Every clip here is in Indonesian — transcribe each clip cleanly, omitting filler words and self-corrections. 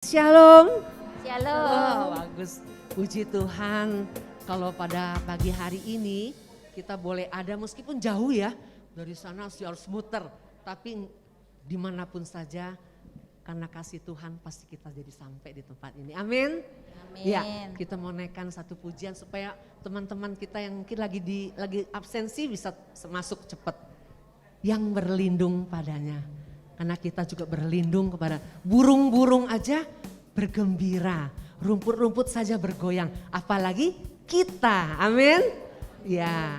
Shalom. Shalom. Bagus. Puji Tuhan kalau pada pagi hari ini kita boleh ada meskipun jauh ya. Dari sana sih harus muter. Tapi dimanapun saja karena kasih Tuhan pasti kita jadi sampai di tempat ini. Amin. Amin. Ya, kita mau naikkan satu pujian supaya teman-teman kita yang mungkin lagi absensi bisa masuk cepat. Yang berlindung padanya. Karena kita juga berlindung kepada burung-burung aja bergembira. Rumput-rumput saja bergoyang. Apalagi kita. Amin. Ya.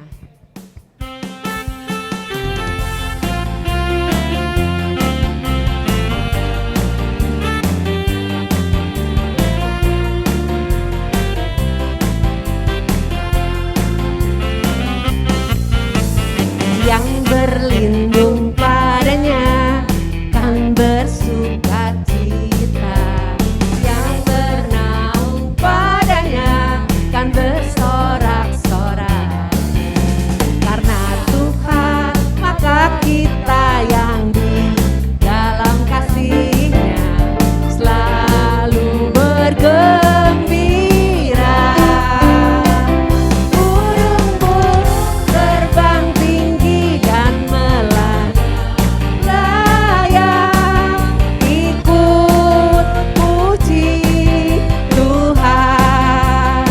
Yang berlindung padanya kan bersuka cita, yang bernaung padanya kan bersorak-sorak. Karena Tuhan maka kita yang di dalam kasih-Nya selalu bergembira. Burung-burung terbang tinggi dan melayang, ikut puji Tuhan.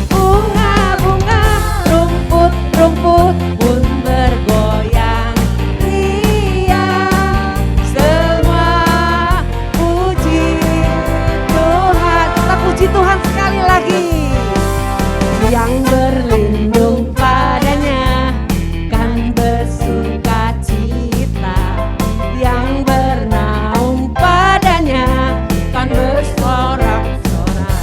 Bunga-bunga, rumput-rumput pun bergoyang riang. Semua puji Tuhan. Kita puji Tuhan sekali lagi. Yang berlindung padanya kan bersuka cita, yang bernaung padanya kan bersorak-sorak.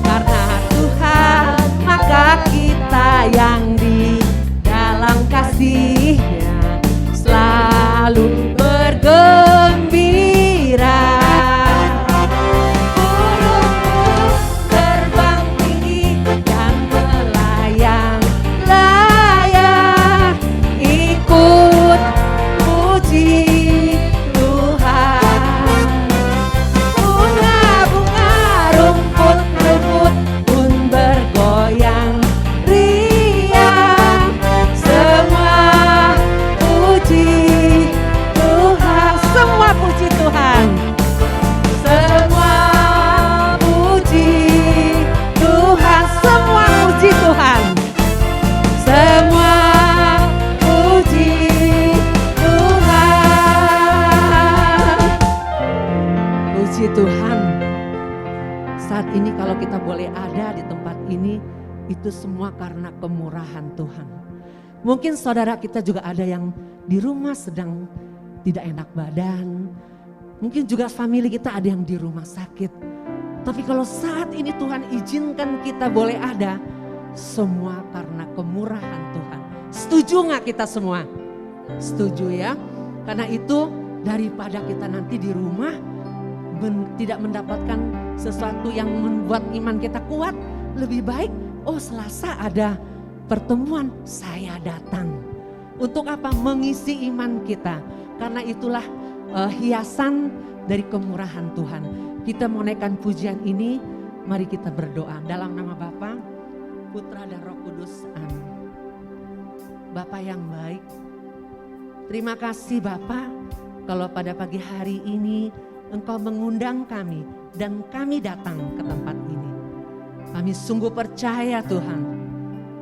Karena Tuhan maka kita yang di dalam kasih-Nya selalu bergembira. Burung-burung terbang tinggi dan melayang-layang, ikut puji Tuhan. Bunga-bunga, rumput-rumput pun bergoyang riang. Semua puji Tuhan, semua puji Tuhan. Semua puji Tuhan, semua puji Tuhan. Semua puji Tuhan. Puji Tuhan. Saat ini kalau kita boleh ada di tempat ini, itu semua karena kemurahan Tuhan. Mungkin saudara kita juga ada yang di rumah sedang tidak enak badan. Mungkin juga family kita ada yang di rumah sakit. Tapi kalau saat ini Tuhan izinkan kita boleh ada, semua karena kemurahan Tuhan. Setuju gak kita semua? Setuju ya? Karena itu daripada kita nanti di rumah tidak mendapatkan sesuatu yang membuat iman kita kuat, lebih baik Selasa ada pertemuan, saya datang. Untuk apa? Mengisi iman kita. Karena itulah hiasan dari kemurahan Tuhan. Kita mau naikkan pujian ini, mari kita berdoa dalam nama Bapa, Putra dan Roh Kudus. Amin. Bapa yang baik, terima kasih Bapa kalau pada pagi hari ini Engkau mengundang kami dan kami datang ke tempat ini. Kami sungguh percaya Tuhan,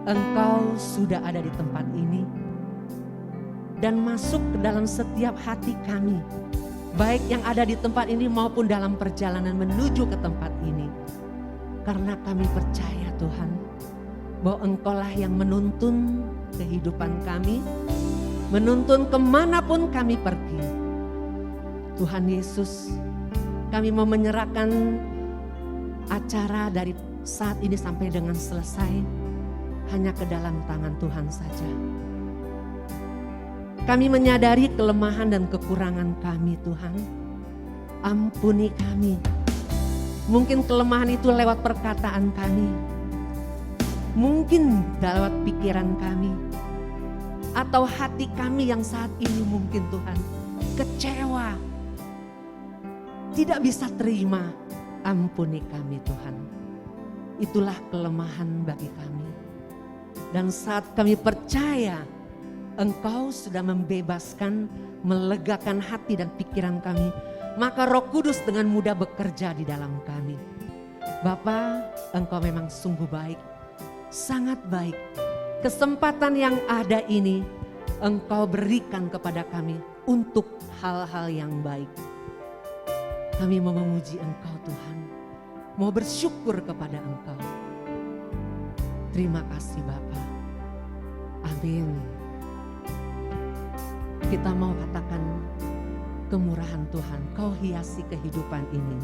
Engkau sudah ada di tempat ini dan masuk ke dalam setiap hati kami, baik yang ada di tempat ini maupun dalam perjalanan menuju ke tempat ini. Karena kami percaya Tuhan, bahwa Engkaulah yang menuntun kehidupan kami, menuntun kemanapun kami pergi. Tuhan Yesus, kami mau menyerahkan acara dari saat ini sampai dengan selesai hanya ke dalam tangan Tuhan saja. Kami menyadari kelemahan dan kekurangan kami Tuhan. Ampuni kami. Mungkin kelemahan itu lewat perkataan kami. Mungkin lewat pikiran kami. Atau hati kami yang saat ini mungkin Tuhan kecewa. tidak bisa terima, ampuni kami Tuhan. Itulah kelemahan bagi kami. Dan saat kami percaya Engkau sudah membebaskan, melegakan hati dan pikiran kami, maka Roh Kudus dengan mudah bekerja di dalam kami. Bapa, Engkau memang sungguh baik, sangat baik. Kesempatan yang ada ini Engkau berikan kepada kami untuk hal-hal yang baik. Kami mau memuji Engkau Tuhan, mau bersyukur kepada Engkau. Terima kasih Bapa. Amin. Kita mau katakan kemurahan Tuhan, Kau hiasi kehidupan ini.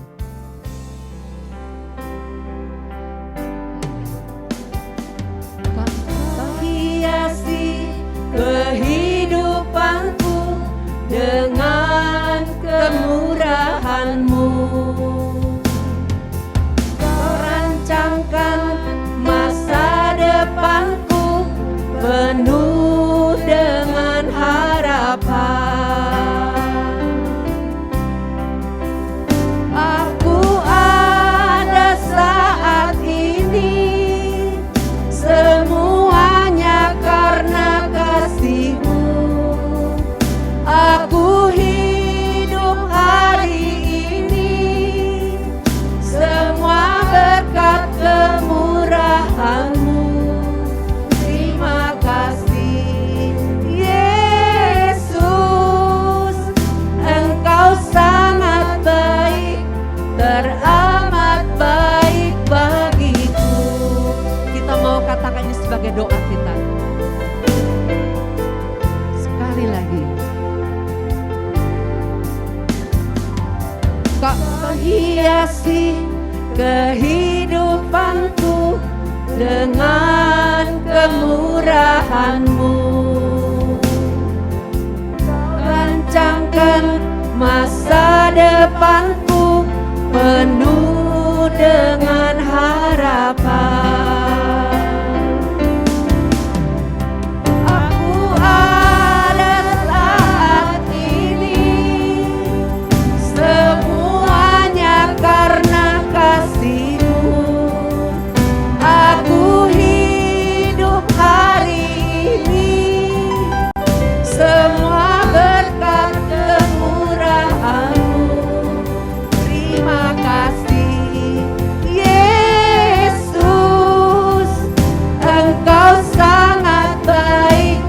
Kau hiasi kehidupanku dengan kemurahan-Mu. Kau rancangkan masa depanku penuh dengan harapan. Aku ada saat ini, semuanya karena kasih-Mu. Aku hidup hari ini, semua berkat kemurahan-Mu. Terima kasih Yesus, Engkau sangat baik, teramat baik bagiku. Kita mau katakan ini sebagai doa kita. Sekali lagi. Kau hiasi kehidupanku dengan kemurahan-Mu. Rancangkan masa depanku penuh dengan harapan. Aku ada saat ini, semuanya karena kasih-Mu. Aku hidup hari ini, semua berkat kemurahan-Mu. Terima kasih Yesus, Engkau sangat baik,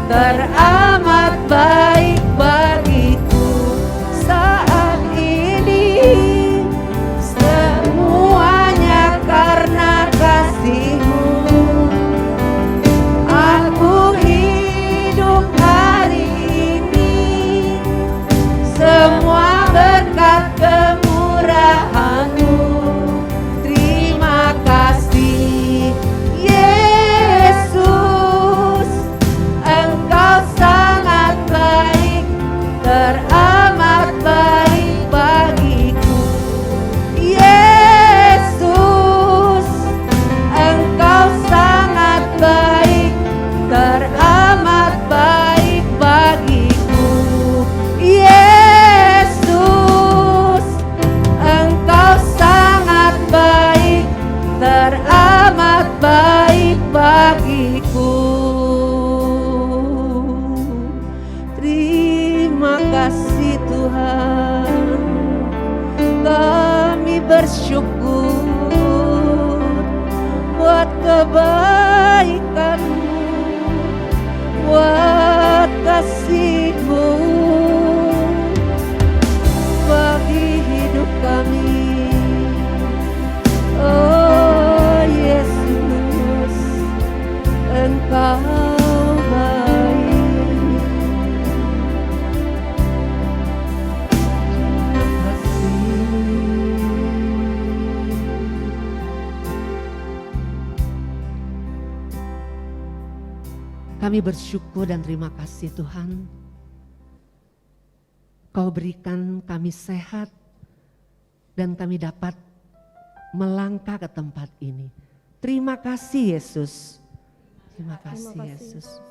teramat baik bagiku. Saat ini semuanya karena kasih-Mu. Aku hidup hari ini, semua berkat kemurahan-Mu. Terima kasih Yesus, Engkau sangat baik, teramat baik bagiku. Yesus, Engkau sangat baik, teramat baik bagiku. Yesus, Engkau sangat baik, teramat baik bagiku. Terima kasih Tuhan, kami bersyukur buat kebaikan-Mu, buat kasih-Mu bagi hidup kami. Oh Yesus, Engkau baik. Terima kasih. Kami bersyukur dan terima kasih Tuhan. Kau berikan kami sehat dan kami dapat melangkah ke tempat ini. Terima kasih Yesus. Terima kasih Yesus.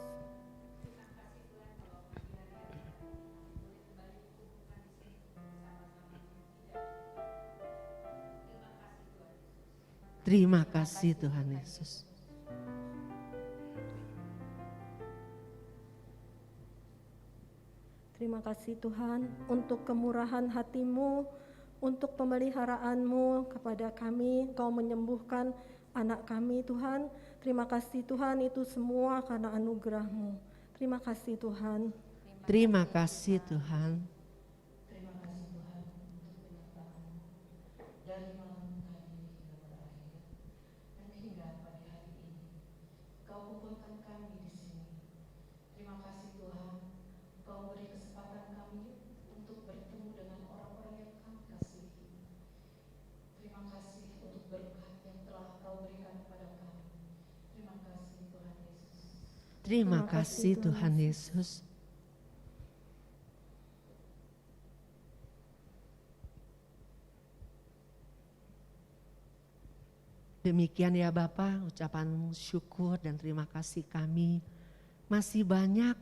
Terima kasih Tuhan Yesus. Terima kasih Tuhan untuk kemurahan hati-Mu, untuk pemeliharaanmu kepada kami. Engkau menyembuhkan anak kami Tuhan. Terima kasih Tuhan, itu semua karena anugerah-Mu. Terima kasih Tuhan. Terima kasih Tuhan. Terima kasih Tuhan untuk penyertaan-Mu dari malam tadi hingga berakhir dan hingga pada hari ini. Kau kumpulkan kami di sini. Terima kasih Tuhan, Kau beri kesempatan kami untuk bertemu dengan orang-orang yang kami kasihi. Terima kasih untuk berkat yang telah Kau berikan kepada kami. Terima kasih Tuhan Yesus. Terima kasih Tuhan Yesus. Demikian ya Bapa, ucapan syukur dan terima kasih kami. Masih banyak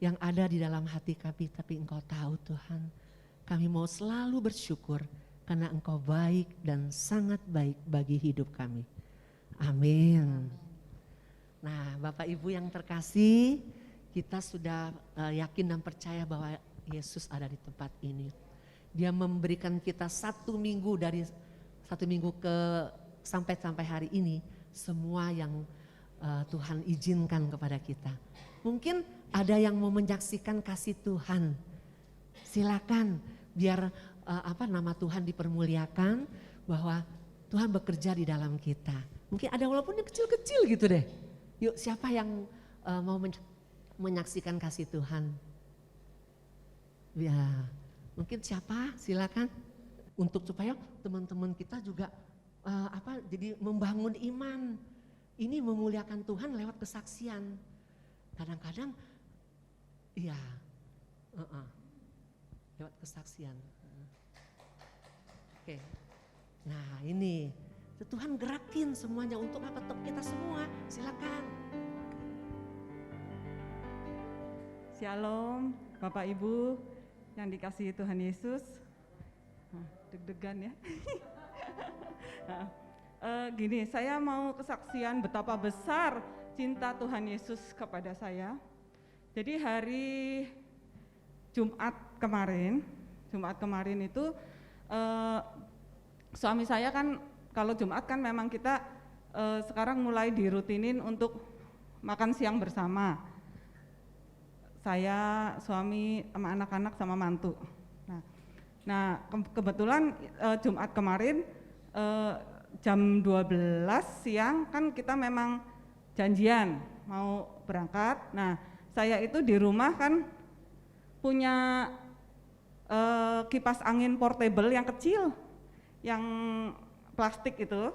yang ada di dalam hati kami, tapi Engkau tahu Tuhan. Kami mau selalu bersyukur karena Engkau baik dan sangat baik bagi hidup kami. Amin. Nah Bapak Ibu yang terkasih, kita sudah yakin dan percaya bahwa Yesus ada di tempat ini. Dia memberikan kita 1 minggu dari 1 minggu sampai hari ini, semua yang Tuhan izinkan kepada kita. Mungkin ada yang mau menyaksikan kasih Tuhan, silakan biar nama Tuhan dipermuliakan, bahwa Tuhan bekerja di dalam kita. Mungkin ada walaupun yang kecil-kecil gitu deh. Yuk siapa yang mau menyaksikan kasih Tuhan? Ya mungkin siapa, silakan. Untuk supaya teman-teman kita juga jadi membangun iman. Ini memuliakan Tuhan lewat kesaksian. Kadang-kadang iya, lewat kesaksian. Oke. Nah ini Tuhan gerakin semuanya untuk apa? Untuk kita semua. Silakan. Shalom Bapak Ibu yang dikasihi Tuhan Yesus. Deg-degan ya. Gini, saya mau kesaksian betapa besar cinta Tuhan Yesus kepada saya. Jadi hari Jumat kemarin itu suami saya kan, kalau Jumat kan memang kita sekarang mulai dirutinin untuk makan siang bersama. Saya, suami, sama anak-anak, sama mantu. Nah kebetulan Jumat kemarin jam 12 siang kan kita memang janjian mau berangkat. Nah saya itu di rumah kan punya kipas angin portable yang kecil, yang plastik itu.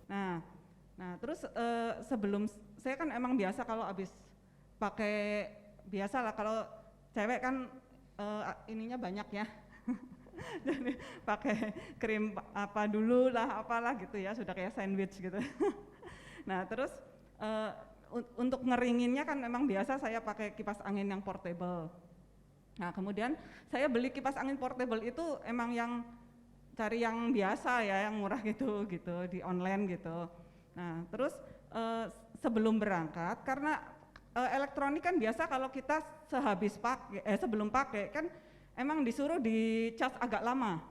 Nah terus sebelum, saya kan emang biasa kalau habis pakai, biasa lah kalau cewek kan ininya banyak ya. Jadi pakai krim apa dulu lah, apalah gitu ya, sudah kayak sandwich gitu. Nah terus untuk ngeringinnya kan memang biasa saya pakai kipas angin yang portable. Nah kemudian saya beli kipas angin portable itu emang yang cari yang biasa ya, yang murah gitu di online gitu. Nah terus sebelum berangkat, karena elektronik kan biasa kalau kita sebelum pakai kan emang disuruh dicas agak lama,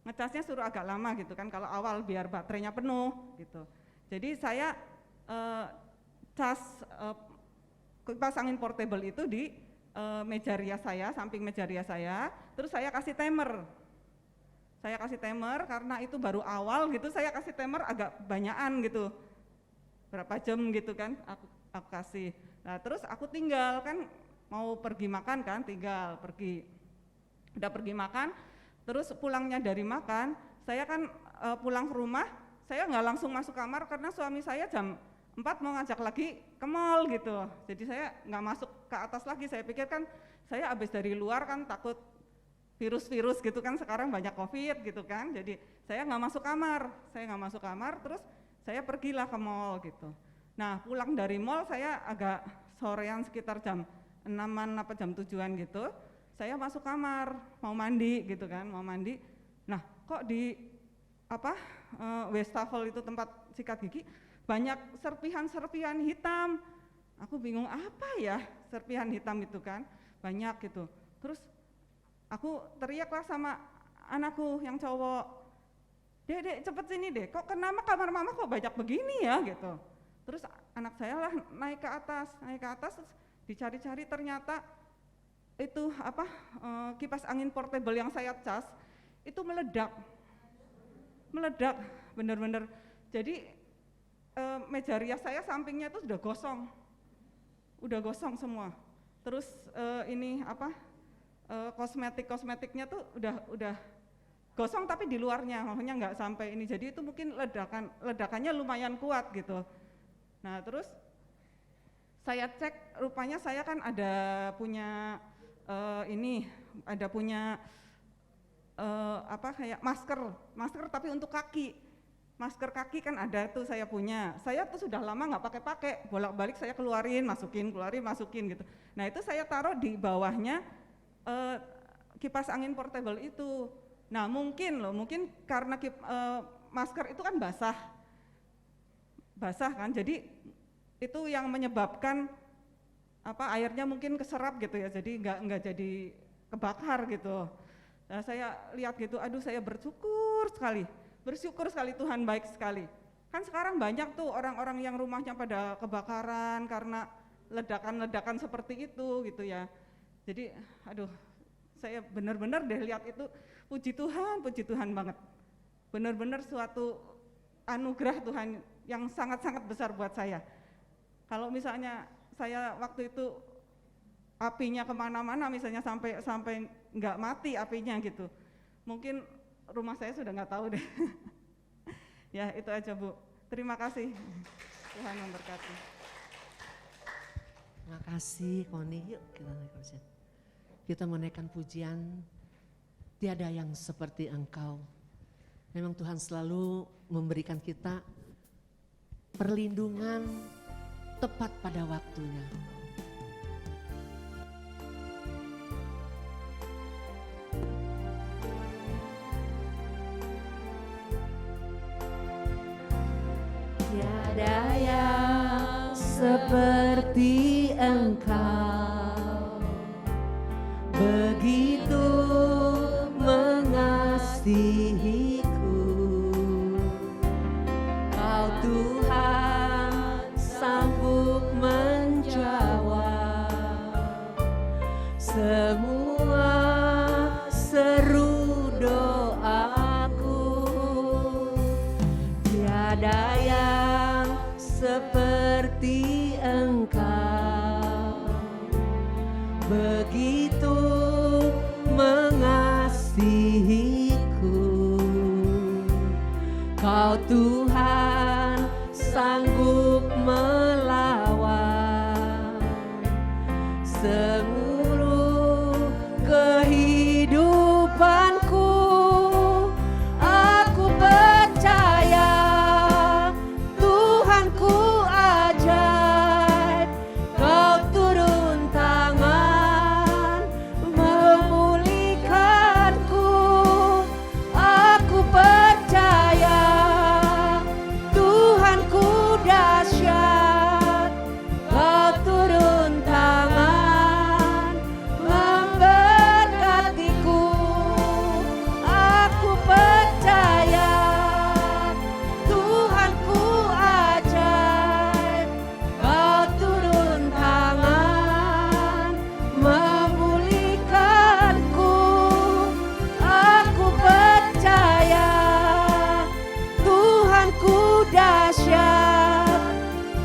ngecasnya suruh agak lama gitu kan kalau awal biar baterainya penuh gitu. Jadi saya cas kipas angin portable itu di meja rias saya, samping meja rias saya, terus saya kasih timer. Saya kasih timer karena itu baru awal gitu, saya kasih timer agak banyakan gitu, berapa jam gitu kan aku kasih. Nah terus aku tinggal kan, mau pergi makan kan, tinggal pergi. Udah pergi makan, terus pulangnya dari makan, saya kan pulang ke rumah, saya nggak langsung masuk kamar karena suami saya jam 4 mau ngajak lagi ke mall gitu. Jadi saya nggak masuk ke atas lagi, saya pikir kan saya habis dari luar kan takut virus-virus gitu kan, sekarang banyak COVID gitu kan, jadi saya nggak masuk kamar, terus saya pergilah ke mall gitu. Nah pulang dari mall saya agak sorean sekitar jam 6-an apa jam 7-an gitu. Saya masuk kamar, mau mandi gitu kan, Nah kok di wastafel itu tempat sikat gigi, banyak serpihan-serpihan hitam. Aku bingung apa ya serpihan hitam itu kan, banyak gitu. Terus aku teriaklah sama anakku yang cowok, "Dek, cepet sini deh, kok kenapa kamar mama kok banyak begini ya?" gitu. Terus anak saya lah naik ke atas terus dicari-cari, ternyata itu kipas angin portable yang saya cas itu meledak bener-bener. Jadi meja rias saya sampingnya itu udah gosong semua. Terus kosmetiknya tuh udah gosong tapi di luarnya, maksudnya nggak sampai ini. Jadi itu mungkin ledakannya lumayan kuat gitu. Nah terus saya cek, rupanya saya kan ada punya kayak masker tapi untuk kaki. Masker kaki kan ada tuh saya punya. Saya tuh sudah lama nggak pakai, bolak-balik saya keluarin, masukin gitu. Nah itu saya taruh di bawahnya kipas angin portable itu. Nah mungkin karena masker itu kan basah kan, jadi itu yang menyebabkan airnya mungkin keserap gitu ya, jadi nggak jadi kebakar gitu. Nah saya lihat gitu, aduh saya bersyukur sekali, Tuhan baik sekali. Kan sekarang banyak tuh orang-orang yang rumahnya pada kebakaran karena ledakan-ledakan seperti itu gitu ya. Jadi aduh saya benar-benar deh lihat itu, puji Tuhan banget. Benar-benar suatu anugerah Tuhan yang sangat-sangat besar buat saya. Kalau misalnya saya waktu itu apinya kemana-mana, misalnya sampai nggak mati apinya gitu, mungkin rumah saya sudah nggak tahu deh. Ya itu aja Bu, terima kasih, Tuhan memberkati. Terima kasih Koni, yuk kita naik kursi. Kita menaikkan pujian, tiada yang seperti Engkau. Memang Tuhan selalu memberikan kita perlindungan tepat pada waktunya. Tiada yang seperti Engkau, begitu mengasihiku. Kau Tuhan sanggup menjawab semua seru doaku. Tiada yang seperti Engkau, begitu mengasihiku. Kau Tuhan sanggup melawan seluruh kehidupanku. Aku percaya Tuhanku ajaib, Kau turun tangan memulihkanku. Aku percaya Tuhanku dahsyat, Kau turun tangan memberkatiku. Aku percaya Tuhanku ajaib, Kau turun tangan memulihkanku. Aku percaya Tuhanku dahsyat,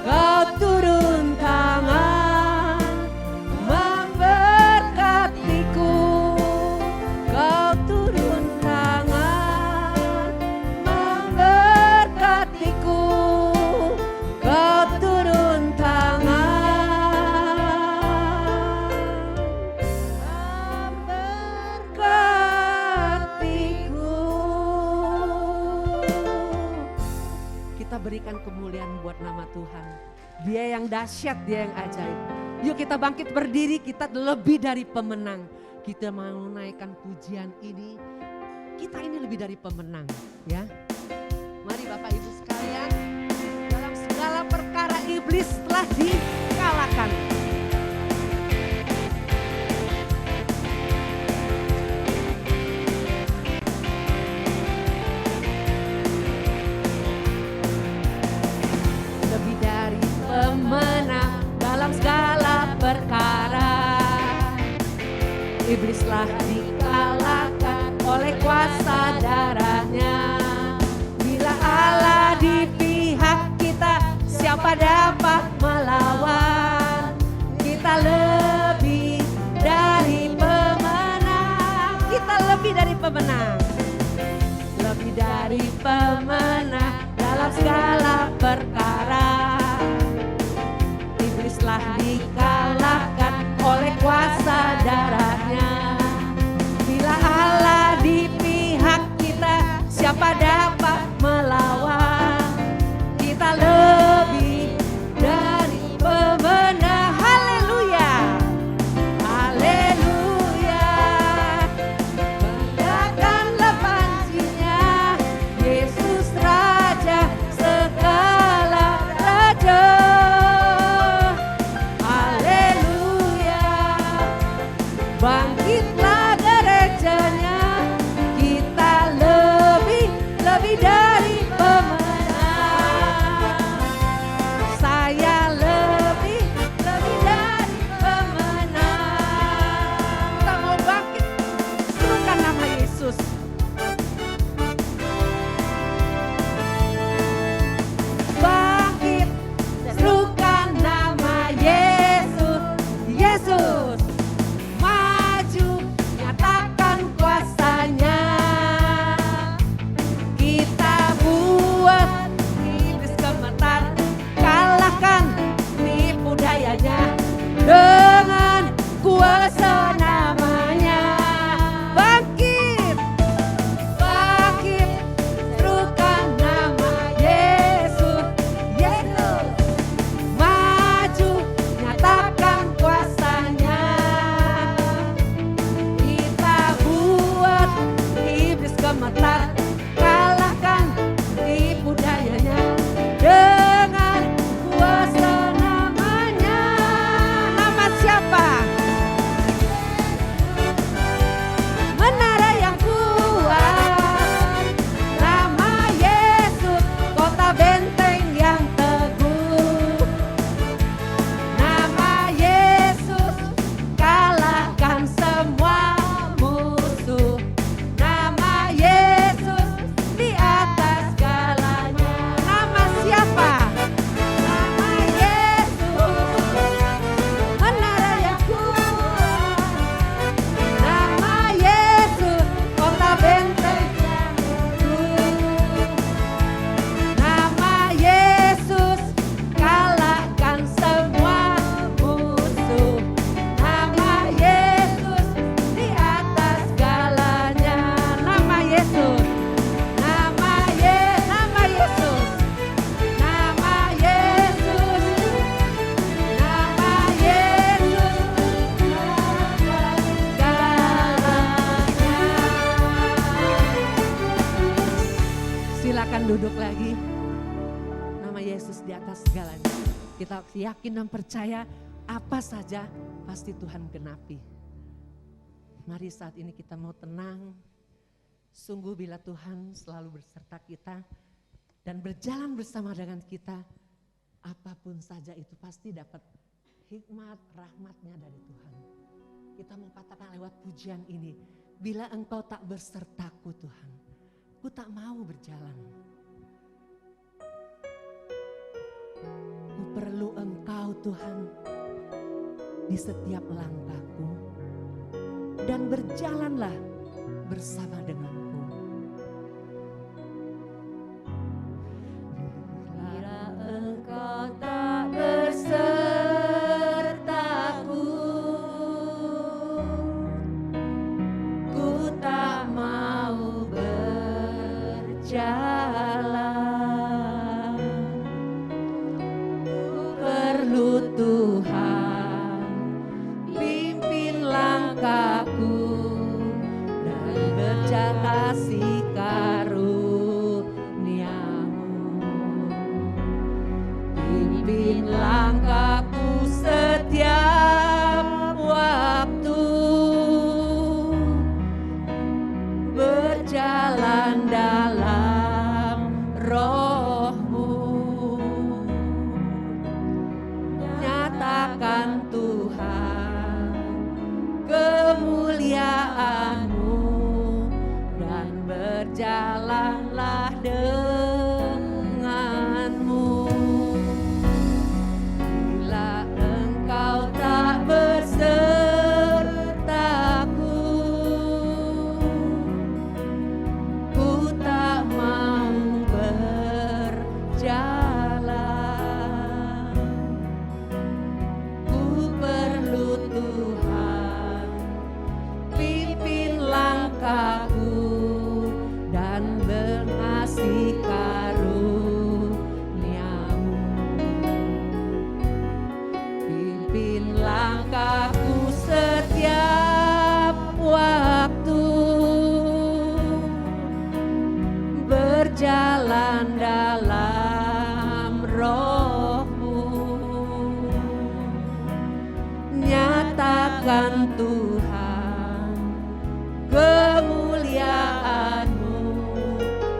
Kau turun tangan memberkatiku. Kau turun tangan memberkatiku. Kau turun tangan memberkatiku. Kita berikan kemuliaan buat nama Tuhan. Dia yang dahsyat, Dia yang ajaib. Yuk kita bangkit berdiri, kita lebih dari pemenang. Kita mau naikkan pujian ini, kita ini lebih dari pemenang ya. Mari Bapak Ibu sekalian, dalam segala perkara iblis telah dikalahkan. Lebih dari pemenang dalam segala perkara, iblislah dikalahkan oleh kuasa darahnya. Bila Allah di pihak kita, siapa dapat melawan? Kita lebih dari pemenang. Kita lebih dari pemenang. Lebih dari pemenang dalam segala perkara. Iblislah dikalahkan oleh kuasa darahnya. Bila Allah di pihak kita, siapa dapat melawan? Kita lebih dari pemenang. Haleluya, haleluya. Banggakanlah panjinya, Yesus Raja segala raja. Haleluya, bangkitlah gerejanya, kita lebih dari pemenang. Saya lebih dari pemenang. Kita mau bangkit, serukan nama Yesus. Bangkit, serukan nama Yesus. Yesus maju, nyatakan kuasanya. Kita buat iblis gemetar, kalahkan tipu dayanya dengan kuasa namanya. Bangkit, bangkit, serukan nama Yesus. Yesus maju, nyatakan kuasanya. Kita buat iblis gemetar, kalahkan tipu dayanya dengan kuasa namanya. Nama siapa? Menara yang kuat. Nama Yesus, kota benteng yang teguh. Nama Yesus, kalahkan semua musuh. Nama Yesus di atas segalanya. Nama siapa? Nama Yesus, menara yang kuat. Nama Yesus, kota benteng yang teguh. Nama Yesus, kalahkan semua musuh. Nama Yesus di atas segalanya. Nama Yesus, nama Yesus, nama Yesus, nama Yesus, nama Yesus segalanya. Silakan duduk lagi. Nama Yesus di atas segalanya. Kita yakin dan percaya apa saja pasti Tuhan genapi. Mari saat ini kita mau tenang. Sungguh bila Tuhan selalu berserta kita dan berjalan bersama dengan kita, apapun saja itu pasti dapat hikmat, rahmatnya dari Tuhan. Kita mau katakan lewat pujian ini, bila Engkau tak bersertaku Tuhan, ku tak mau berjalan. Ku perlu Engkau Tuhan di setiap langkahku, dan berjalanlah bersama denganku. Bila Engkau tak bersertaku, ku tak mau berjalan. Ku perlu Tuhan pimpin langkahku dan berkasih karunia-Mu. berjalanlah denganmu. Bila engkau tak bersertaku, ku tak mau berjalan. Ku perlu Tuhan, pimpin langkahku dan bernasih karuniamu. Pimpin langkahku setiap waktu, berjalan dalam roh-Mu. Nyatakan Tuhan kemuliaan-Mu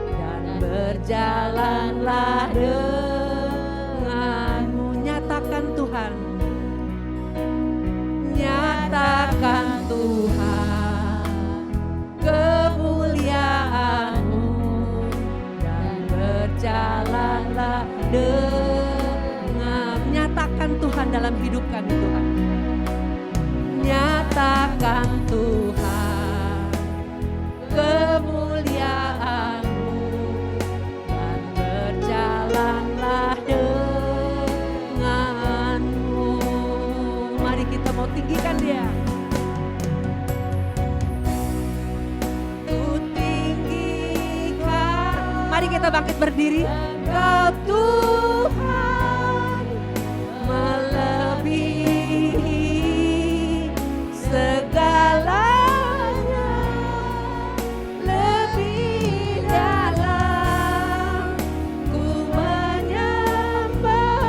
dan berjalanlah dengan-Mu. Nyatakan Tuhan, nyatakan Tuhan kemuliaan-Mu dan berjalanlah dengan. Nyatakan Tuhan dalam hidup kami Tuhan. Nyatakan Tuhan kemuliaan-Mu dan berjalanlah dengan-Mu. Mari kita mau tinggikan Dia. Ku tinggikan. Mari kita bangkit berdiri. Engkau Tuhan melebihi segalanya, lebih dalam ku menyembah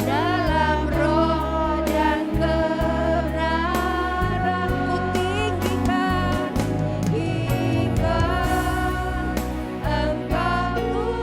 dalam roh dan kebenaran. Ku tinggikan, tinggikan Engkau Tuhan.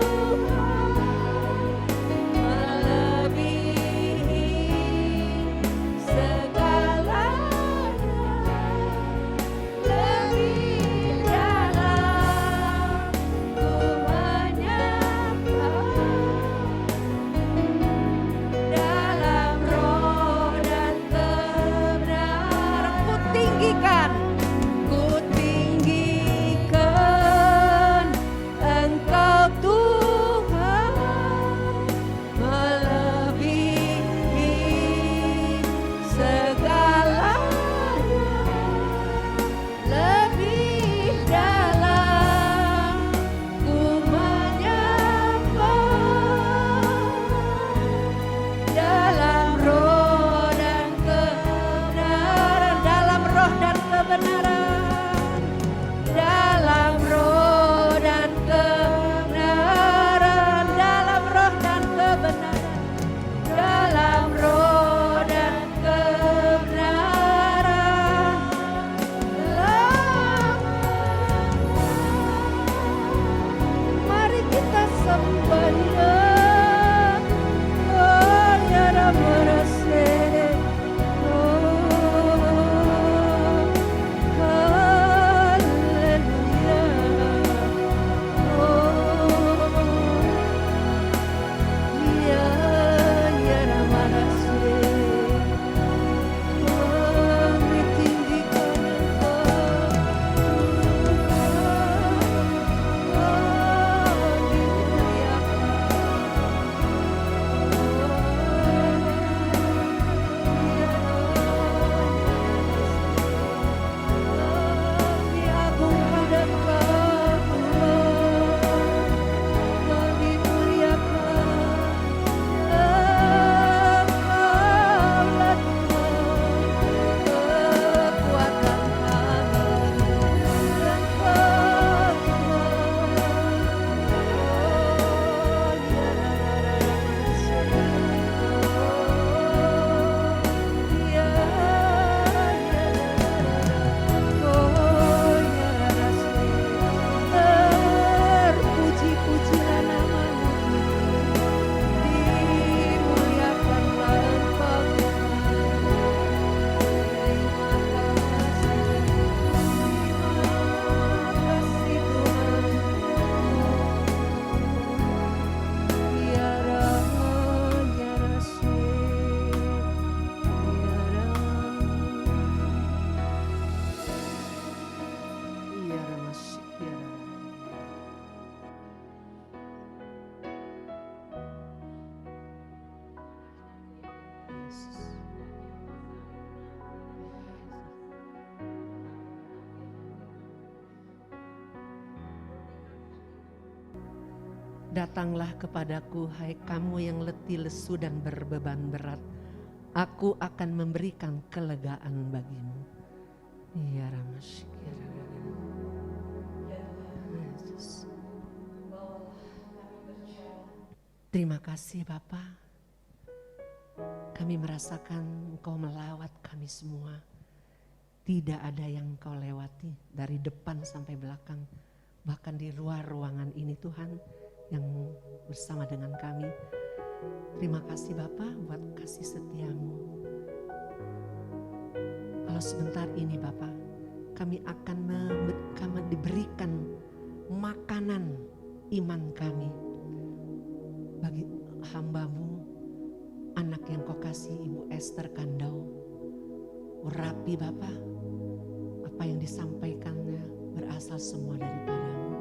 Datanglah kepadaku, hai kamu yang letih lesu dan berbeban berat. Aku akan memberikan kelegaan bagimu. Ya Ramashikir. Yesus. Terima kasih Bapa. Kami merasakan Engkau melawat kami semua. Tidak ada yang Engkau lewati dari depan sampai belakang. Bahkan di luar ruangan ini Tuhan yang bersama dengan kami. Terima kasih Bapa buat kasih setiamu. Kalau sebentar ini Bapa, kami akan diberikan makanan iman kami bagi hambamu, anak yang Kau kasih Ibu Esther Kandau. Urapi Bapa, apa yang disampaikannya berasal semua daripadamu.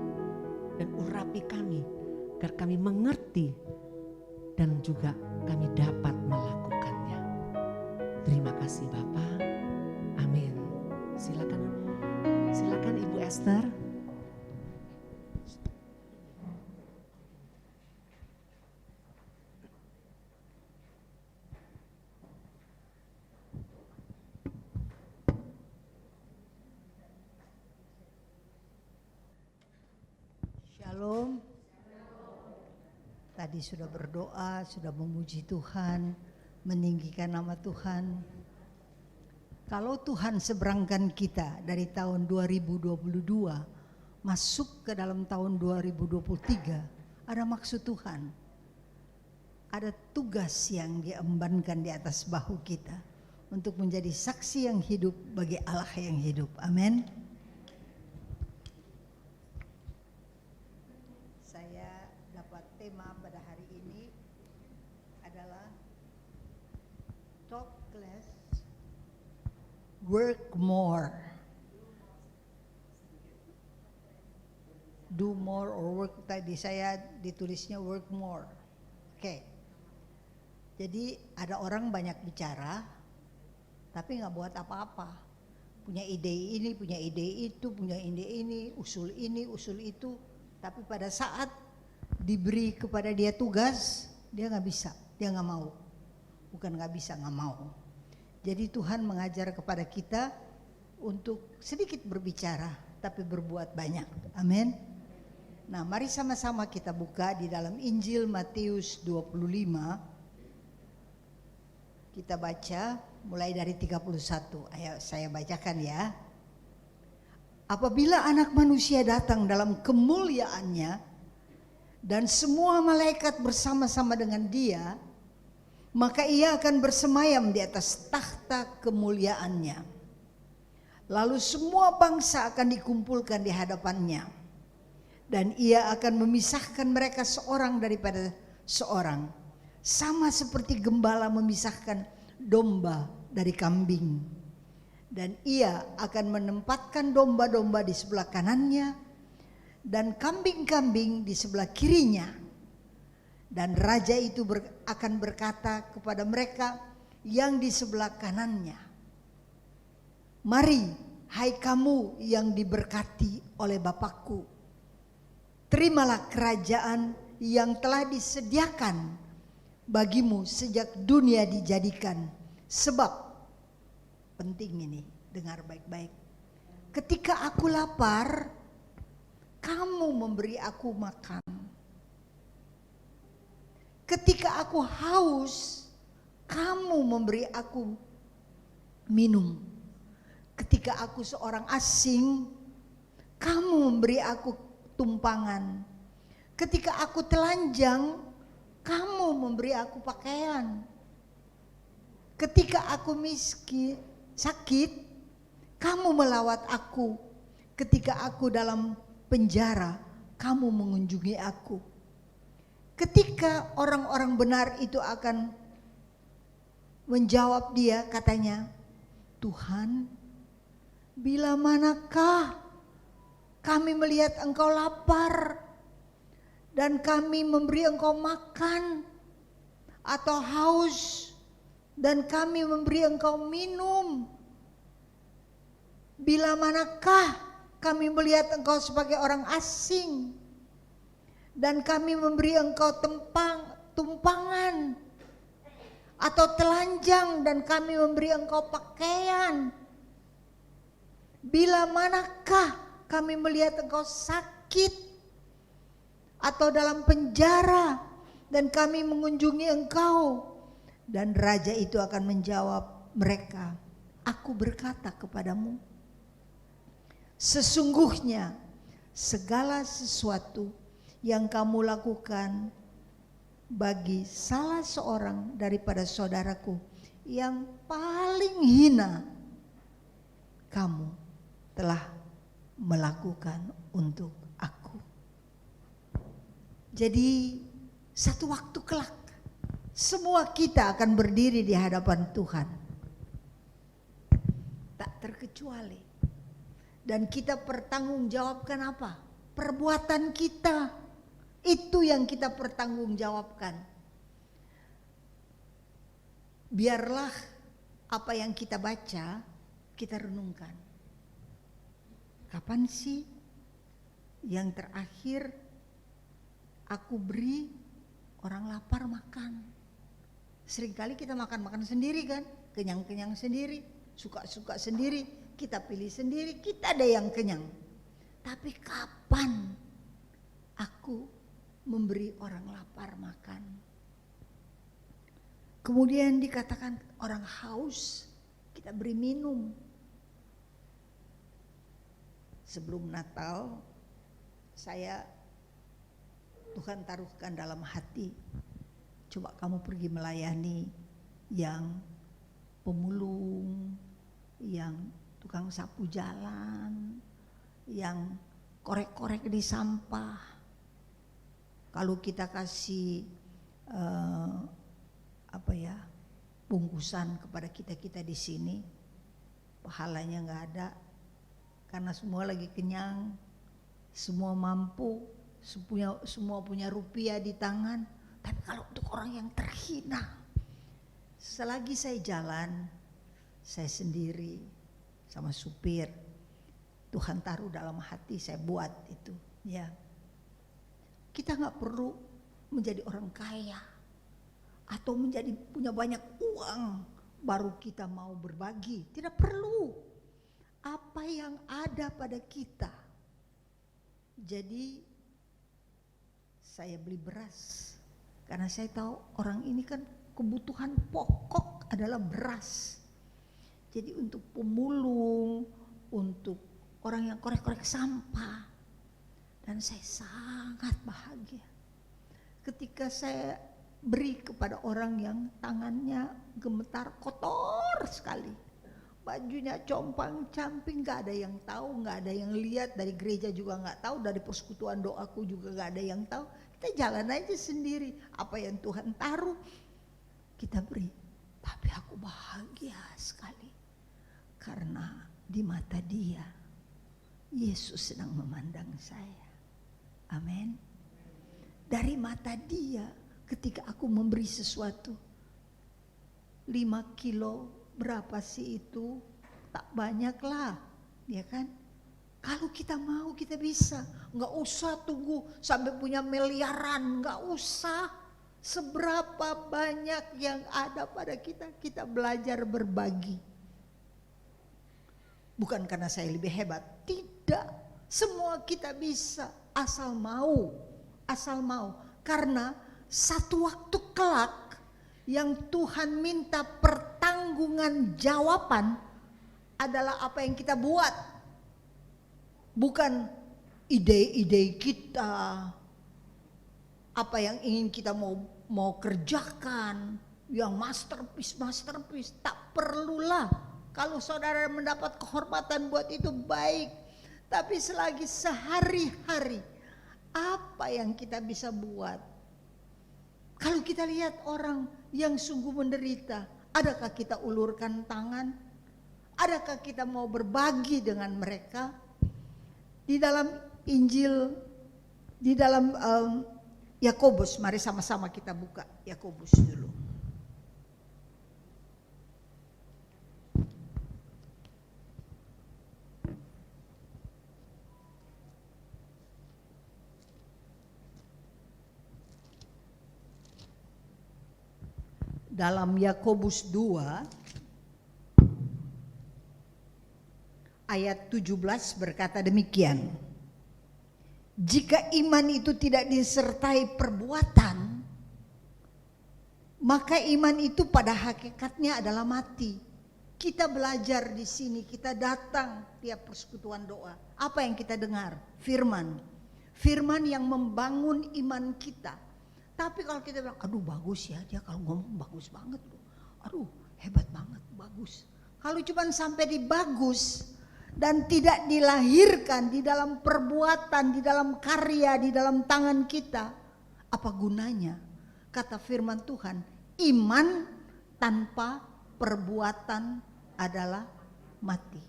Dan urapi kami agar kami mengerti dan juga kami dapat melakukannya. Terima kasih Bapa. Amin. Silakan Ibu Esther. Shalom. Tadi sudah berdoa, sudah memuji Tuhan, meninggikan nama Tuhan. Kalau Tuhan seberangkan kita dari tahun 2022 masuk ke dalam tahun 2023, ada maksud Tuhan. Ada tugas yang diembankan di atas bahu kita untuk menjadi saksi yang hidup bagi Allah yang hidup. Amin. Saya dapat tema pada hari ini adalah talk less, work more. Do more or work, tadi saya ditulisnya work more. Oke. Jadi ada orang banyak bicara tapi nggak buat apa-apa. Punya ide ini, punya ide itu, punya ide ini, usul itu. Tapi pada saat diberi kepada dia tugas, dia nggak bisa, dia nggak mau. Bukan nggak bisa, nggak mau. Jadi Tuhan mengajar kepada kita untuk sedikit berbicara, tapi berbuat banyak. Amin. Nah, mari sama-sama kita buka di dalam Injil Matius 25. Kita baca mulai dari 31. Ayo saya bacakan ya. Apabila Anak Manusia datang dalam kemuliaannya dan semua malaikat bersama-sama dengan dia, maka ia akan bersemayam di atas takhta kemuliaannya. Lalu semua bangsa akan dikumpulkan di hadapannya, dan ia akan memisahkan mereka seorang daripada seorang, sama seperti gembala memisahkan domba dari kambing. Dan ia akan menempatkan domba-domba di sebelah kanannya dan kambing-kambing di sebelah kirinya. Dan raja itu akan berkata kepada mereka yang di sebelah kanannya, mari hai kamu yang diberkati oleh Bapakku, terimalah kerajaan yang telah disediakan bagimu sejak dunia dijadikan. Sebab, penting ini, dengar baik-baik. Ketika aku lapar, kamu memberi aku makan. Ketika aku haus, kamu memberi aku minum. Ketika aku seorang asing, kamu memberi aku tumpangan. Ketika aku telanjang, kamu memberi aku pakaian. Ketika aku miskin, sakit, kamu melawat aku. Ketika aku dalam penjara, kamu mengunjungi aku. Ketika orang-orang benar itu akan menjawab dia, katanya, Tuhan, bila manakah kami melihat engkau lapar dan kami memberi engkau makan, atau haus dan kami memberi engkau minum? Bila manakah kami melihat engkau sebagai orang asing dan kami memberi engkau tumpangan atau telanjang dan kami memberi engkau pakaian. Bila manakah kami melihat engkau sakit atau dalam penjara dan kami mengunjungi engkau? Dan raja itu akan menjawab mereka, aku berkata kepadamu, sesungguhnya segala sesuatu yang kamu lakukan bagi salah seorang daripada saudaraku yang paling hina, kamu telah melakukan untuk aku. Jadi satu waktu kelak semua kita akan berdiri di hadapan Tuhan, tak terkecuali. Dan kita pertanggungjawabkan apa? Perbuatan kita. Itu yang kita pertanggungjawabkan. Biarlah apa yang kita baca, kita renungkan. Kapan sih yang terakhir aku beri orang lapar makan? Seringkali kita makan-makan sendiri kan, kenyang-kenyang sendiri, suka-suka sendiri, kita pilih sendiri, kita ada yang kenyang. Tapi kapan aku memberi orang lapar makan? Kemudian dikatakan orang haus, kita beri minum. Sebelum Natal, Tuhan taruhkan dalam hati, coba kamu pergi melayani yang pemulung, yang tukang sapu jalan, yang korek-korek di sampah. Kalau kita kasih bungkusan kepada kita di sini, pahalanya nggak ada, karena semua lagi kenyang, semua mampu, semua punya rupiah di tangan. Tapi kalau untuk orang yang terhina, selagi saya jalan, saya sendiri sama supir, Tuhan taruh dalam hati saya buat itu. Ya, kita nggak perlu menjadi orang kaya atau punya banyak uang baru kita mau berbagi. Tidak perlu. Apa yang ada pada kita. Jadi saya beli beras karena saya tahu orang ini kan kebutuhan pokok adalah beras. Jadi untuk pemulung, untuk orang yang korek-korek sampah. Dan saya sangat bahagia ketika saya beri kepada orang yang tangannya gemetar, kotor sekali, bajunya compang-camping, gak ada yang tahu, gak ada yang lihat, dari gereja juga gak tahu, dari persekutuan doaku juga gak ada yang tahu. Kita jalan aja sendiri, apa yang Tuhan taruh kita beri. Tapi aku bahagia sekali karena di mata Dia Yesus sedang memandang saya. Amin. Dari mata Dia ketika aku memberi sesuatu, 5 kilo berapa sih itu? Tak banyak lah, ya kan? Kalau kita mau kita bisa, nggak usah tunggu sampai punya miliaran, nggak usah. Seberapa banyak yang ada pada kita, kita belajar berbagi. Bukan karena saya lebih hebat, tidak. Semua kita bisa, asal mau, asal mau. Karena satu waktu kelak yang Tuhan minta pertanggungan jawaban adalah apa yang kita buat. Bukan ide-ide kita, apa yang ingin kita mau kerjakan, yang masterpiece, tak perlulah. Kalau saudara mendapat kehormatan buat itu baik, tapi selagi sehari-hari apa yang kita bisa buat? Kalau kita lihat orang yang sungguh menderita, adakah kita ulurkan tangan? Adakah kita mau berbagi dengan mereka? Di dalam Injil, di dalam Yakobus, mari sama-sama kita buka Yakobus dulu. dalam Yakobus 2 ayat 17 berkata demikian. Jika iman itu tidak disertai perbuatan, maka iman itu pada hakikatnya adalah mati. Kita belajar di sini, kita datang tiap persekutuan doa. Apa yang kita dengar? Firman. Firman yang membangun iman kita. Tapi kalau kita bilang, aduh bagus ya, dia kalau ngomong bagus banget loh. Aduh hebat banget, bagus. Kalau cuma sampai di bagus dan tidak dilahirkan di dalam perbuatan, di dalam karya, di dalam tangan kita, apa gunanya? Kata firman Tuhan, iman tanpa perbuatan adalah mati.